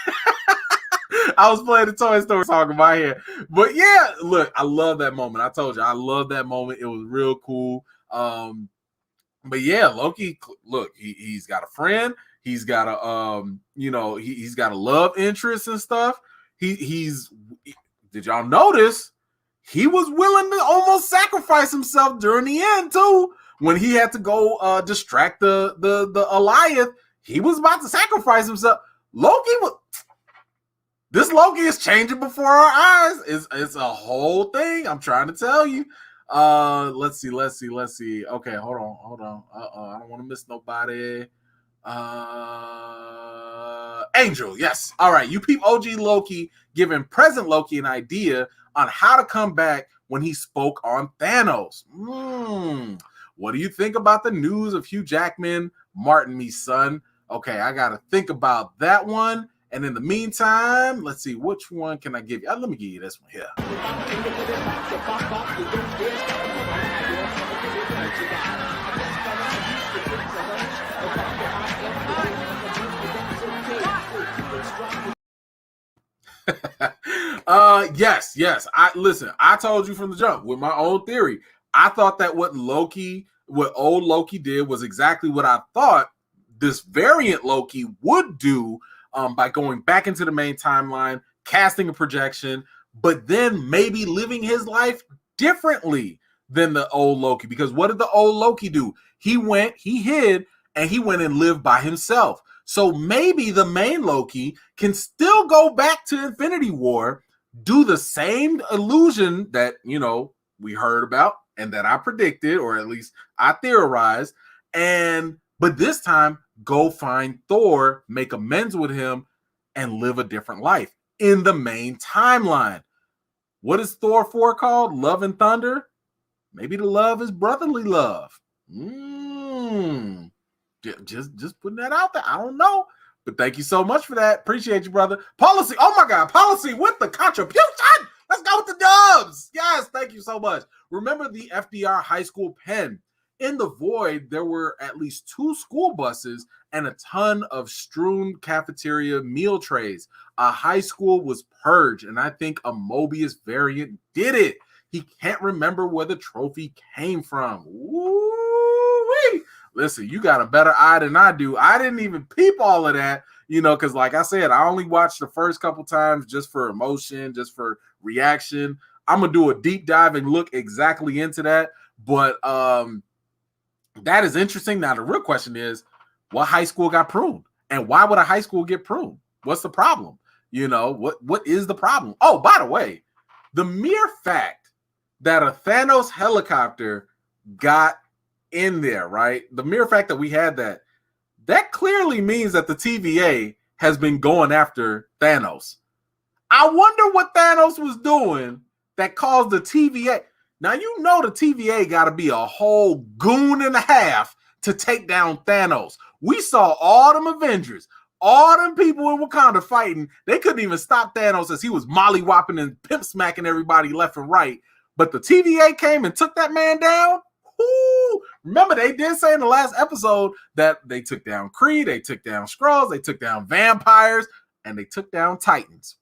I was playing the Toy Story song in my head. But yeah, look, I love that moment. I told you, I love that moment. It was real cool. But yeah, Loki, look, he's got a friend. He's got a he's got a love interest and stuff. He's did y'all notice he was willing to almost sacrifice himself during the end too, when he had to go distract the Goliath. He was about to sacrifice himself. This Loki is changing before our eyes. It's a whole thing. I'm trying to tell you. Let's see. Okay, hold on. I don't want to miss nobody. Angel, yes. All right, you peep OG Loki giving present Loki an idea on how to come back when he spoke on Thanos. What do you think about the news of Hugh Jackman, Martin, me son? Okay, I got to think about that one. And in the meantime, let's see, which one can I give you? Let me give you this one here. Yes. I told you from the jump with my own theory. I thought that what old Loki did was exactly what I thought this variant Loki would do, by going back into the main timeline, casting a projection, but then maybe living his life differently than the old Loki. Because what did the old Loki do? He hid, and he went and lived by himself. So maybe the main Loki can still go back to Infinity War, do the same illusion that, we heard about and that I predicted, or at least I theorized, but this time go find Thor, make amends with him, and live a different life in the main timeline. What is Thor 4 called? Love and Thunder? Maybe the love is brotherly love. Just putting that out there. I don't know. But thank you so much for that. Appreciate you, brother. Policy. Oh my God. Policy with the contribution. Let's go with the dubs. Yes. Thank you so much. Remember the FDR high school pen. In the void, there were at least 2 school buses and a ton of strewn cafeteria meal trays. A high school was purged, and I think a Mobius variant did it. He can't remember where the trophy came from. Woo-wee. Listen, you got a better eye than I do. I didn't even peep all of that, because like I said, I only watched the first couple times just for emotion, just for reaction. I'm going to do a deep dive and look exactly into that. But That is interesting. Now, the real question is, what high school got pruned? And why would a high school get pruned? What's the problem? What is the problem? Oh, by the way, the mere fact that a Thanos helicopter got in there, right? The mere fact that we had that clearly means that the TVA has been going after Thanos. I wonder what Thanos was doing that caused the TVA. Now, you know the TVA got to be a whole goon and a half to take down Thanos. We saw all them Avengers, all them people in Wakanda fighting. They couldn't even stop Thanos as he was molly-whopping and pimp-smacking everybody left and right. But the TVA came and took that man down. Ooh. Remember, they did say in the last episode that they took down Kree, they took down Skrulls, they took down vampires, and they took down Titans.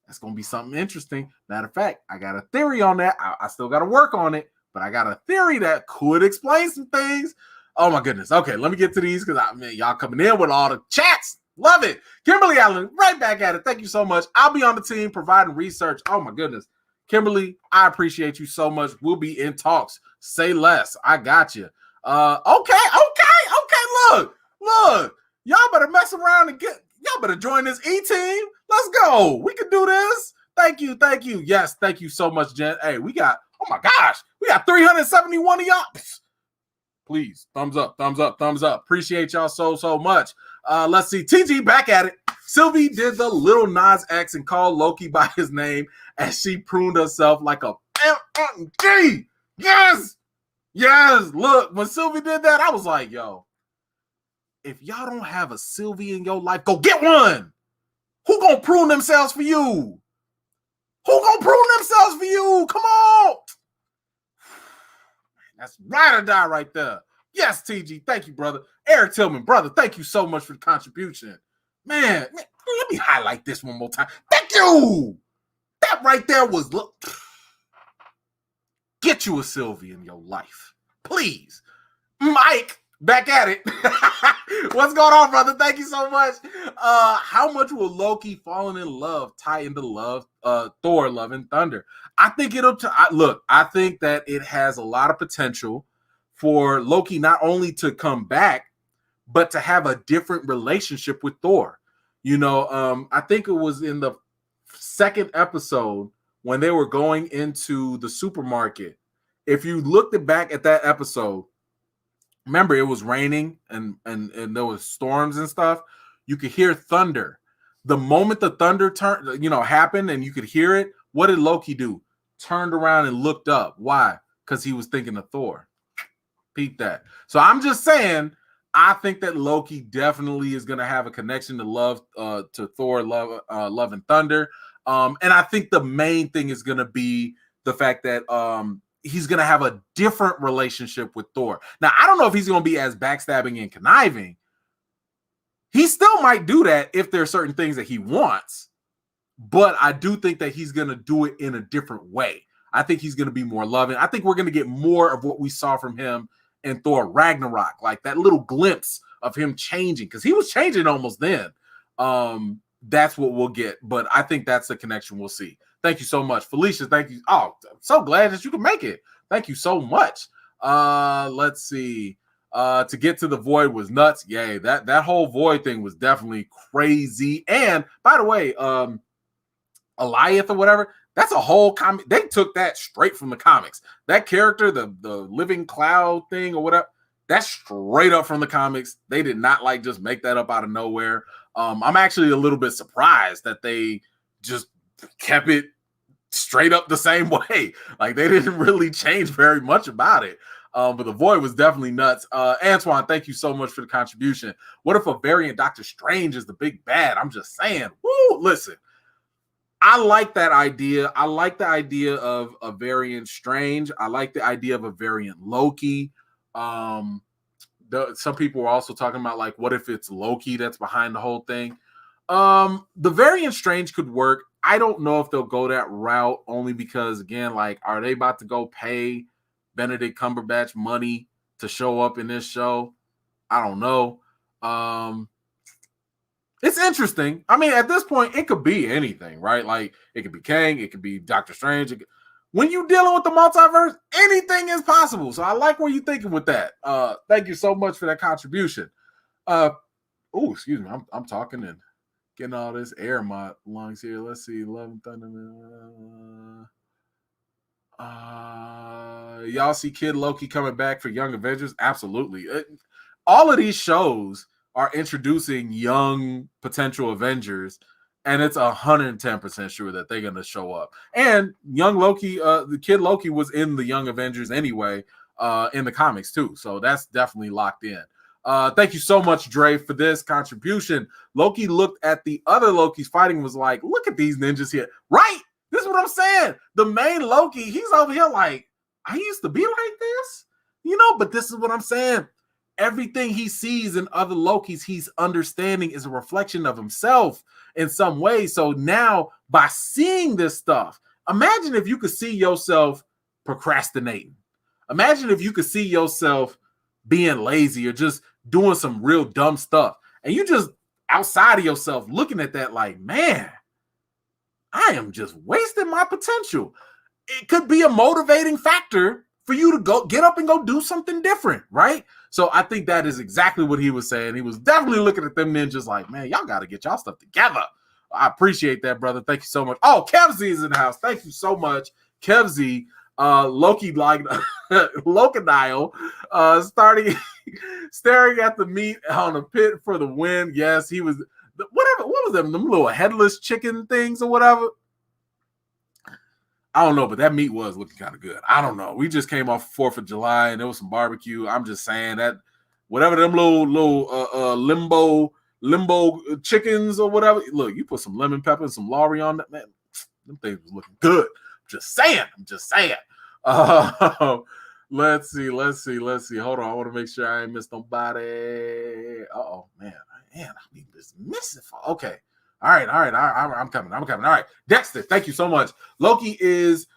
That's going to be something interesting. Matter of fact, I got a theory on that. I still got to work on it, but I got a theory that could explain some things. Oh, my goodness. Okay, let me get to these because y'all coming in with all the chats. Love it. Kimberly Allen, right back at it. Thank you so much. I'll be on the team providing research. Oh, my goodness. Kimberly, I appreciate you so much. We'll be in talks. Say less. I got you. Okay. Look. Y'all better mess around and y'all better join this E-team. Let's go. We can do this. Thank you. Yes, thank you so much, Jen. Hey, we got 371 of y'all. Please, thumbs up. Appreciate y'all so much. Let's see. TG back at it. Sylvie did the little Nas X and called Loki by his name as she pruned herself like a G. Yes. Look, when Sylvie did that, I was like, yo, if y'all don't have a Sylvie in your life, go get one. Who gonna prune themselves for you? Come on. That's ride or die right there. Yes, TG. Thank you, brother. Eric Tillman, brother, thank you so much for the contribution. Man, let me highlight this one more time. Thank you. That right there was, look. Get you a Sylvie in your life. Please. Mike, back at it. What's going on, brother? Thank you so much. How much will Loki falling in love tie into Thor, Love and Thunder? I think I think that it has a lot of potential for Loki not only to come back, but to have a different relationship with Thor. I think it was in the second episode when they were going into the supermarket. If you looked back at that episode, remember it was raining and there was storms and stuff. You could hear thunder. The moment the thunder happened and you could hear it, what did Loki do? Turned around and looked up. Why? Because he was thinking of Thor. Peep that. So I'm just saying, I think that Loki definitely is going to have a connection to Thor, Love and Thunder. And I think the main thing is going to be the fact that he's going to have a different relationship with Thor. Now, I don't know if he's going to be as backstabbing and conniving. He still might do that if there are certain things that he wants. But I do think that he's going to do it in a different way. I think he's going to be more loving. I think we're going to get more of what we saw from him in Thor Ragnarok, like that little glimpse of him changing, because he was changing almost then. That's what we'll get. But I think that's the connection we'll see. Thank you so much. Felicia, thank you. Oh, I'm so glad that you can make it. Thank you so much. Let's see. To get to the Void was nuts. Yay, that whole Void thing was definitely crazy. And by the way, Eliath or whatever, that's a whole comic. They took that straight from the comics. That character, the living cloud thing or whatever, that's straight up from the comics. They did not just make that up out of nowhere. I'm actually a little bit surprised that they just kept it straight up the same way. Like, they didn't really change very much about it. But the Void was definitely nuts. Antoine, thank you so much for the contribution. What if a variant Doctor Strange is the big bad? I'm just saying. Woo! Listen, I like that idea. I like the idea of a variant Strange. I like the idea of a variant Loki. Some people were also talking about, what if it's Loki that's behind the whole thing? The variant Strange could work. I don't know if they'll go that route, only because, again, are they about to go pay Benedict Cumberbatch money to show up in this show? I don't know. It's interesting. I mean, at this point, it could be anything, right? It could be Kang, it could be Doctor Strange. when you're dealing with the multiverse, anything is possible. So I like where you're thinking with that. Thank you so much for that contribution. Excuse me. I'm talking and getting all this air in my lungs here. Let's see. Love and Thunder. Y'all see Kid Loki coming back for Young Avengers? Absolutely. All of these shows are introducing young potential Avengers, and it's 110% sure that they're going to show up. And young Loki, the Kid Loki was in the Young Avengers anyway, in the comics too. So that's definitely locked in. Thank you so much, Dre, for this contribution. Loki looked at the other Lokis fighting and was like, look at these ninjas here. Right? This is what I'm saying. The main Loki, he's over here like, I used to be like this, but this is what I'm saying. Everything he sees in other Lokis, he's understanding is a reflection of himself in some way. So now by seeing this stuff, imagine if you could see yourself procrastinating. Imagine if you could see yourself being lazy or just doing some real dumb stuff. And you just outside of yourself looking at that like, man, I am just wasting my potential. It could be a motivating factor for you to go get up and go do something different, right? So I think that is exactly what he was saying. He was definitely looking at them ninjas like, man, y'all got to get y'all stuff together. I appreciate that, brother. Thank you so much. Oh, Kevzy is in the house. Thank you so much, Kevzy. Loki like Locanile, staring at the meat on a pit for the win. Yes, he was. Whatever. What was them little headless chicken things or whatever? I don't know, but that meat was looking kind of good. I don't know. We just came off 4th of July and there was some barbecue. I'm just saying that whatever them little limbo chickens or whatever. Look, you put some lemon pepper and some Laurie on that, man. Them things was looking good. I'm just saying. Let's see. Hold on. I want to make sure I ain't missed nobody. Oh man, I mean, this missing. Okay. All right. I'm coming. All right. Dexter, thank you so much. Loki is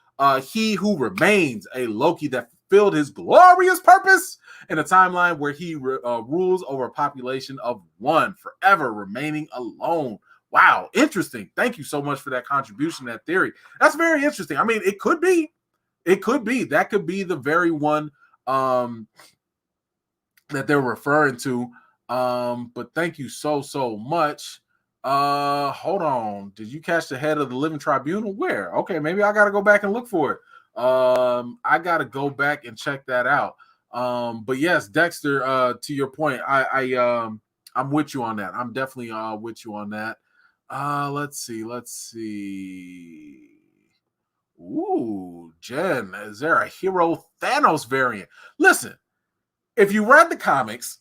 he who remains, a Loki that fulfilled his glorious purpose in a timeline where he rules over a population of one, forever remaining alone. Wow, interesting. Thank you so much for that contribution, that theory. That's very interesting. I mean, it could be. That could be the very one that they're referring to. But thank you so much. Hold on. Did you catch the head of the Living Tribunal? Where? Okay, maybe I gotta go back and look for it. I gotta go back and check that out. But yes, Dexter, to your point, I'm with you on that. I'm definitely with you on that. Let's see. Ooh, Jen, is there a hero Thanos variant? Listen, if you read the comics,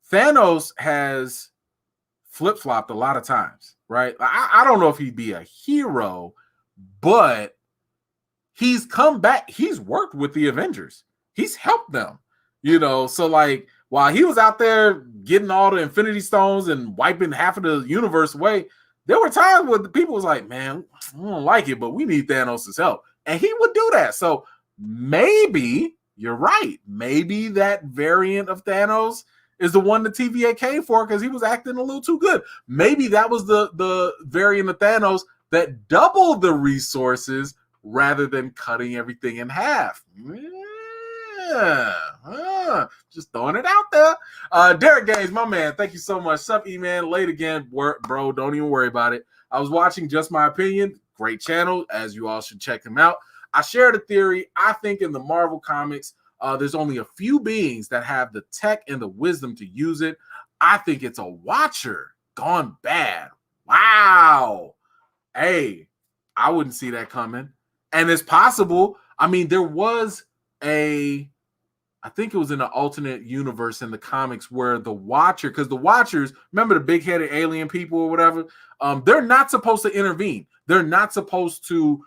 Thanos has flip-flopped a lot of times, right? I don't know if he'd be a hero, but he's come back. He's worked with the Avengers. He's helped them, so like while he was out there getting all the Infinity Stones and wiping half of the universe away, there were times where the people was like, man, I don't like it, but we need Thanos' help. And he would do that. So maybe you're right. Maybe that variant of Thanos is the one the TVA came for because he was acting a little too good. Maybe that was the variant of Thanos that doubled the resources rather than cutting everything in half. Just throwing it out there. Derek Gaines, my man, thank you so much. Sup, E-Man, late again. Bro, don't even worry about it. I was watching Just My Opinion. Great channel, as you all should check him out. I shared a theory. I think in the Marvel comics, there's only a few beings that have the tech and the wisdom to use it. I think it's a Watcher gone bad. Wow. Hey, I wouldn't see that coming. And it's possible. I mean, there was I think it was in an alternate universe in the comics where the Watcher, because the Watchers, remember the big-headed alien people or whatever, they're not supposed to intervene. They're not supposed to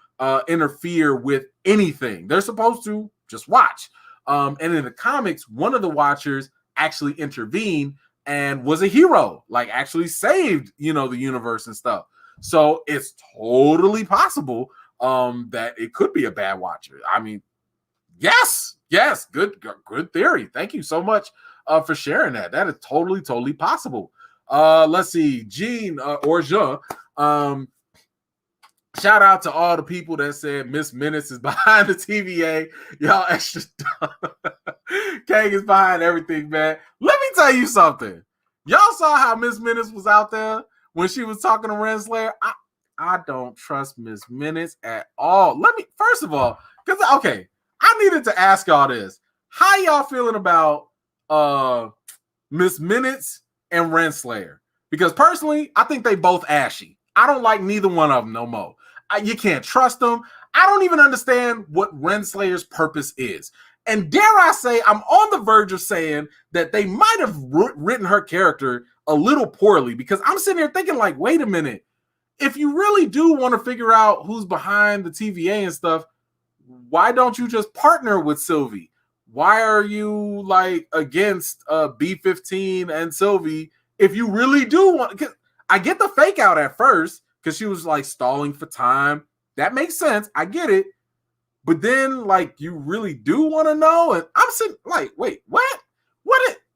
interfere with anything. They're supposed to just watch. And in the comics, one of the Watchers actually intervened and was a hero, like actually saved, the universe and stuff. So it's totally possible that it could be a bad Watcher. I mean, yes, good theory. Thank you so much for sharing that. That is totally possible. Let's see, Jean or Jean. Shout out to all the people that said Miss Minutes is behind the TVA. Y'all extra dumb. Kang is behind everything, man. Let me tell you something. Y'all saw how Miss Minutes was out there when she was talking to Renslayer. I don't trust Miss Minutes at all. Let me, first of all, because, okay, I needed to ask y'all this. How y'all feeling about Miss Minutes and Renslayer? Because personally, I think they both ashy. I don't like neither one of them no more. You can't trust them. I don't even understand what Renslayer's purpose is. And dare I say, I'm on the verge of saying that they might have written her character a little poorly, because I'm sitting here thinking like, wait a minute. If you really do want to figure out who's behind the TVA and stuff, why don't you just partner with Sylvie? Why are you like against B-15 and Sylvie if you really do want? I get the fake out at first because she was like stalling for time. That makes sense. I get it. But then, like, you really do want to know? And I'm sitting like, wait, what?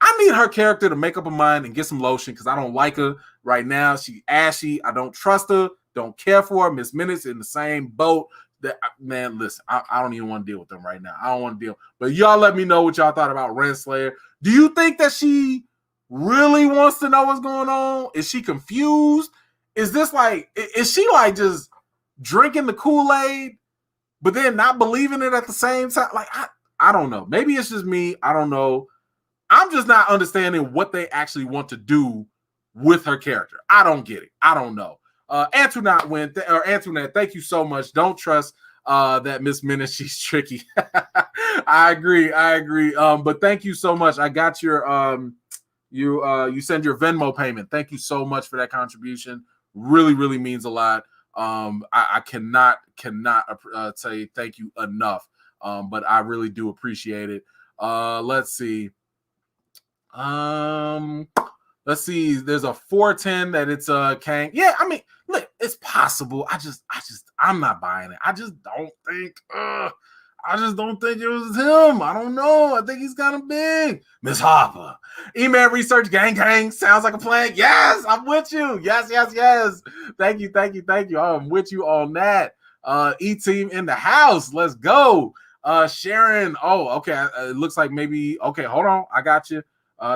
I need her character to make up her mind and get some lotion because I don't like her right now. She ashy. I don't trust her. Don't care for her. Miss Minutes in the same boat. That, man, listen, I don't even want to deal with them right now. I don't want to deal. But y'all let me know what y'all thought about Renslayer. Do you think that she really wants to know what's going on? Is she confused? Is this like, is she like just drinking the Kool-Aid, but then not believing it at the same time? Like, I don't know. Maybe it's just me. I don't know. I'm just not understanding what they actually want to do with her character. I don't get it. I don't know. Antoinette, thank you so much. Don't trust that Miss Minutes. She's tricky. I agree. But thank you so much. I got your you send your Venmo payment. Thank you so much for that contribution. Really means a lot. I cannot say thank you enough. But I really do appreciate it. Let's see. There's a 410 that it's Kang. Yeah, I mean, look, it's possible. I'm not buying it. I just don't think it was him. I don't know. I think he's kind of big. Miss Harper. Email research gang sounds like a plan. Yes, I'm with you. Yes. Thank you. I'm with you on that. E-team in the house. Let's go. Sharon. Oh, okay. It looks like maybe. Okay, hold on. I got you.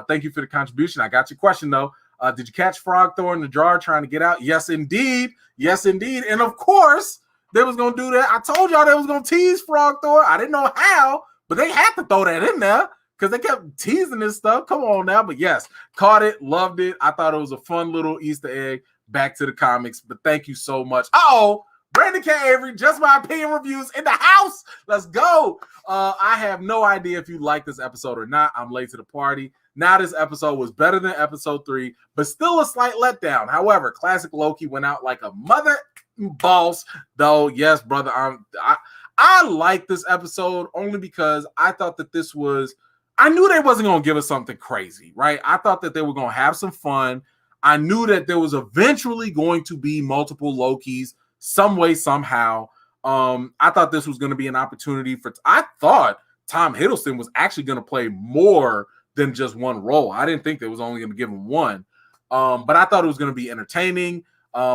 Thank you for the contribution. I got your question though. Did you catch Frog Thor in the jar trying to get out? Yes, indeed. And of course, they was gonna do that. I told y'all they was gonna tease Frog Thor. I didn't know how, but they had to throw that in there because they kept teasing this stuff. Come on now. But yes, caught it, loved it. I thought it was a fun little Easter egg back to the comics. But thank you so much. Oh, Brandon K. Avery, Just My Opinion Reviews in the house. Let's go. I have no idea if you like this episode or not. I'm late to the party. Now this episode was better than episode 3, but still a slight letdown. However, classic Loki went out like a mother boss, though. Yes, brother. I like this episode only because I thought that this was, I knew they wasn't going to give us something crazy, right? I thought that they were going to have some fun. I knew that there was eventually going to be multiple Lokis some way, somehow. I thought this was going to be an opportunity I thought Tom Hiddleston was actually going to play more than just one role. I didn't think they was only going to give him one. But I thought it was going to be entertaining,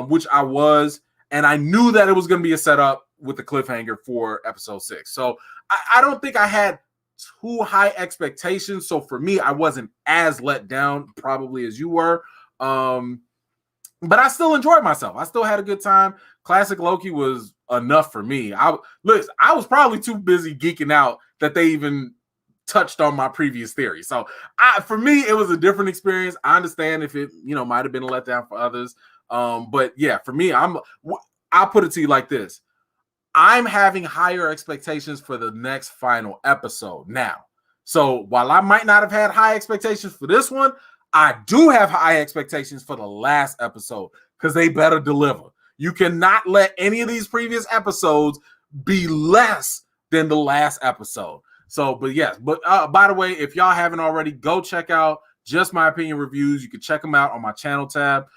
which I was. And I knew that it was going to be a setup with the cliffhanger for episode 6. So I don't think I had too high expectations. So for me, I wasn't as let down probably as you were. But I still enjoyed myself. I still had a good time. Classic Loki was enough for me. I was probably too busy geeking out that they even touched on my previous theory. So for me, it was a different experience. I understand if it, might have been a letdown for others. But yeah, for me, I'll put it to you like this. I'm having higher expectations for the next final episode now. So while I might not have had high expectations for this one, I do have high expectations for the last episode because they better deliver. You cannot let any of these previous episodes be less than the last episode. So, but yes, by the way, if y'all haven't already, go check out Just My Opinion Reviews. You can check them out on my channel tab.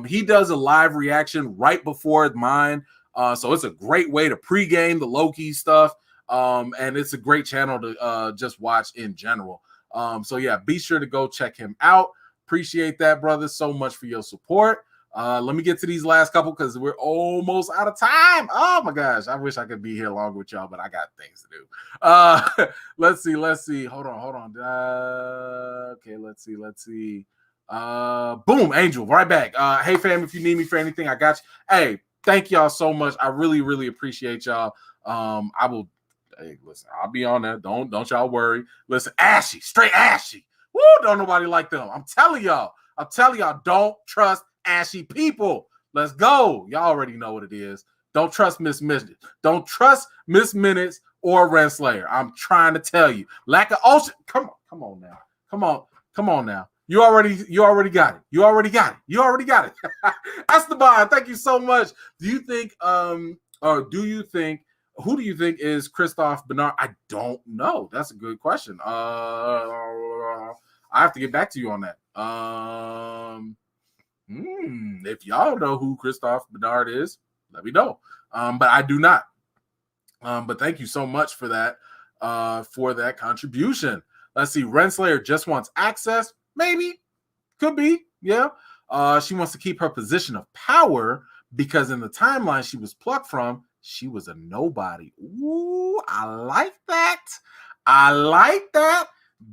He does a live reaction right before mine. So it's a great way to pregame the Loki stuff. And it's a great channel to just watch in general. So yeah, be sure to go check him out. Appreciate that, brother, so much for your support. Let me get to these last couple because we're almost out of time. Oh my gosh, I wish I could be here longer with y'all, but I got things to do. Let's see. Hold on. Okay, let's see. Boom, Angel, right back. Hey fam, if you need me for anything, I got you. Hey, thank y'all so much. I really appreciate y'all. I will. Hey, listen, I'll be on that. Don't y'all worry. Listen, ashy, straight ashy. Woo, don't nobody like them. I'm telling y'all, don't trust ashy people. Let's go. Y'all already know what it is. Don't trust Miss Minutes. Don't trust Miss Minutes or Renslayer. I'm trying to tell you. Lack of ocean. Come on now. Come on now. You already got it. Esteban, thank you so much. Do you think who do you think is Christophe Bernard? I don't know. That's a good question. I have to get back to you on that. If y'all know who Christophe Bernard is, let me know. But I do not. But thank you so much for that contribution. Let's see. Renslayer just wants access. Maybe. Could be. Yeah. She wants to keep her position of power because in the timeline she was plucked from, she was a nobody. Ooh, I like that.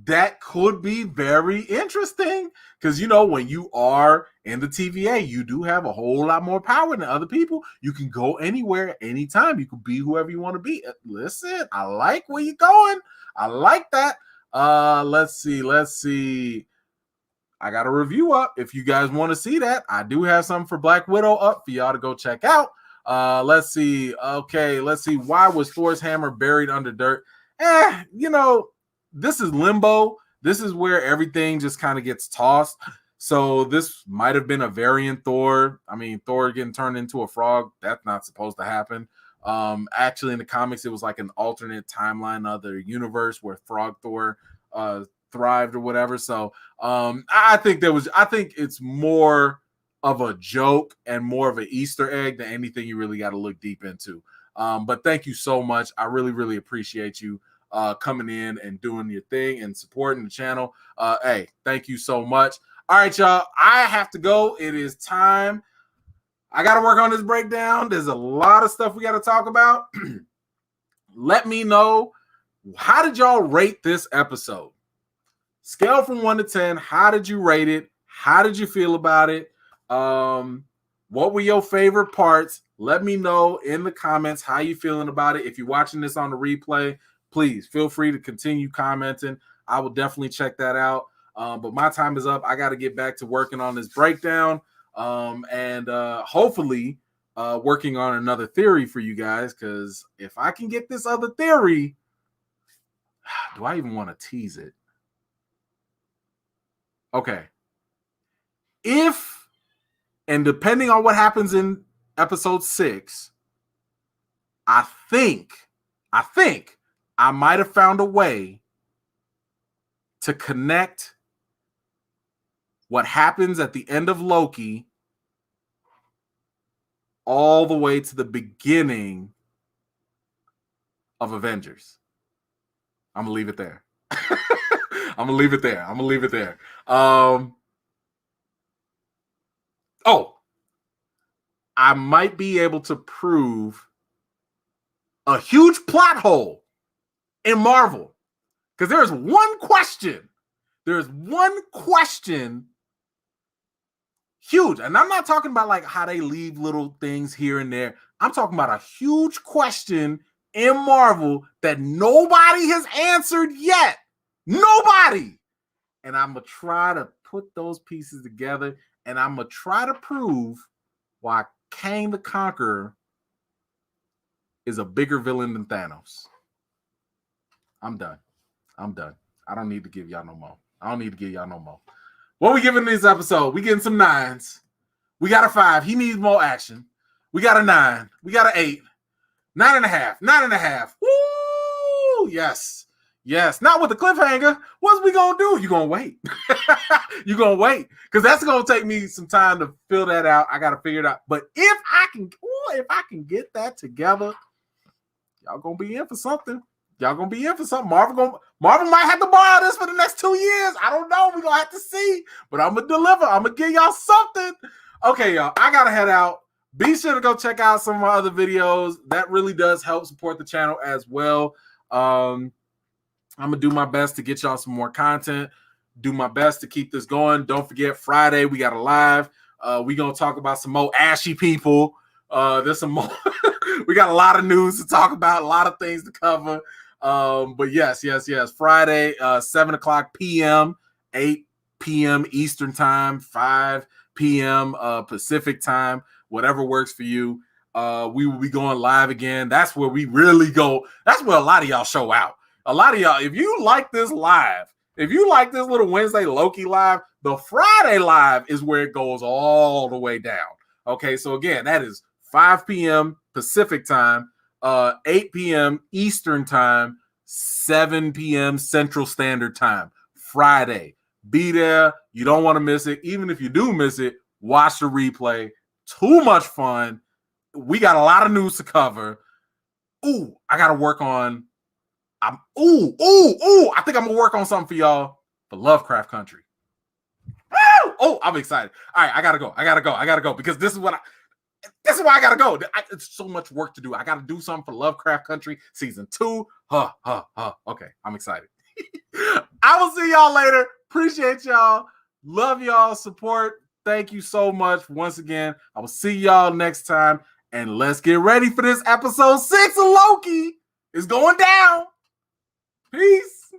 That could be very interesting because, when you are in the TVA, you do have a whole lot more power than other people. You can go anywhere, anytime. You can be whoever you want to be. Listen, I like where you're going. I like that. Let's see. I got a review up. If you guys want to see that, I do have something for Black Widow up for y'all to go check out. Let's see. Okay, let's see. Why was Thor's hammer buried under dirt? This is limbo. This is where everything just kind of gets tossed. So this might have been a variant Thor. I mean, Thor getting turned into a frog. That's not supposed to happen. Actually, in the comics, it was like an alternate timeline of the universe where Frog Thor thrived or whatever. So I think it's more of a joke and more of an Easter egg than anything you really got to look deep into. But thank you so much. I really appreciate you coming in and doing your thing and supporting the channel. Hey, thank you so much. All right, y'all. I have to go. It is time. I got to work on this breakdown. There's a lot of stuff we got to talk about. Let me know, how did y'all rate this episode? Scale from 1 to 10. How did you rate it? How did you feel about it? What were your favorite parts? Let me know in the comments how you feeling about it. If you're watching this on the replay, please feel free to continue commenting. I will definitely check that out. But my time is up. I got to get back to working on this breakdown and hopefully working on another theory for you guys, because if I can get this other theory, do I even want to tease it? Okay. And depending on what happens in episode 6, I think I might have found a way to connect what happens at the end of Loki all the way to the beginning of Avengers. I'm going to leave it there. I'm going to leave it there. I might be able to prove a huge plot hole in Marvel. Because there's one question. Huge. And I'm not talking about like how they leave little things here and there. I'm talking about a huge question in Marvel that nobody has answered yet. Nobody. And I'm going to try to put those pieces together, and I'm going to try to prove why Kang the Conqueror is a bigger villain than Thanos. I'm done. I don't need to give y'all no more. What we giving this episode? We getting some 9s. We got a 5. He needs more action. We got a 9. We got an 8. 9.5. 9.5. Woo! Yes. Not with the cliffhanger. What's we gonna do? You gonna wait. You gonna wait. Because that's gonna take me some time to fill that out. I gotta figure it out. But if I can get that together, y'all gonna be in for something. Marvel might have to borrow this for the next 2 years. I don't know. We're gonna have to see. But I'm gonna deliver. I'm gonna give y'all something. Okay, y'all, I gotta head out. Be sure to go check out some of my other videos. That really does help support the channel as well. I'm gonna do my best to get y'all some more content. Do my best to keep this going. Don't forget, Friday we got a live. We gonna talk about some more ashy people. There's some more. We got a lot of news to talk about, a lot of things to cover. But yes. Friday, 7 o'clock p.m., 8 p.m. Eastern time, 5 p.m. Pacific time, whatever works for you. We will be going live again. That's where we really go. That's where a lot of y'all show out. A lot of y'all, if you like this live, if you like this little Wednesday Loki live, the Friday live is where it goes all the way down. Okay, so again, that is 5 p.m. Pacific time, 8 p.m. Eastern time, 7 p.m. Central Standard Time, Friday. Be there. You don't want to miss it. Even if you do miss it, watch the replay. Too much fun. We got a lot of news to cover. Ooh, I got to work on. I think I'm gonna work on something for y'all for Lovecraft Country. Oh, I'm excited. All right, I gotta go because this is why I gotta go. It's so much work to do. I gotta do something for Lovecraft Country season 2. Okay, I'm excited. I will see y'all later. Appreciate y'all. Love y'all support. Thank you so much once again. I will see y'all next time, and let's get ready for this episode 6 of Loki. It's going down. Peace.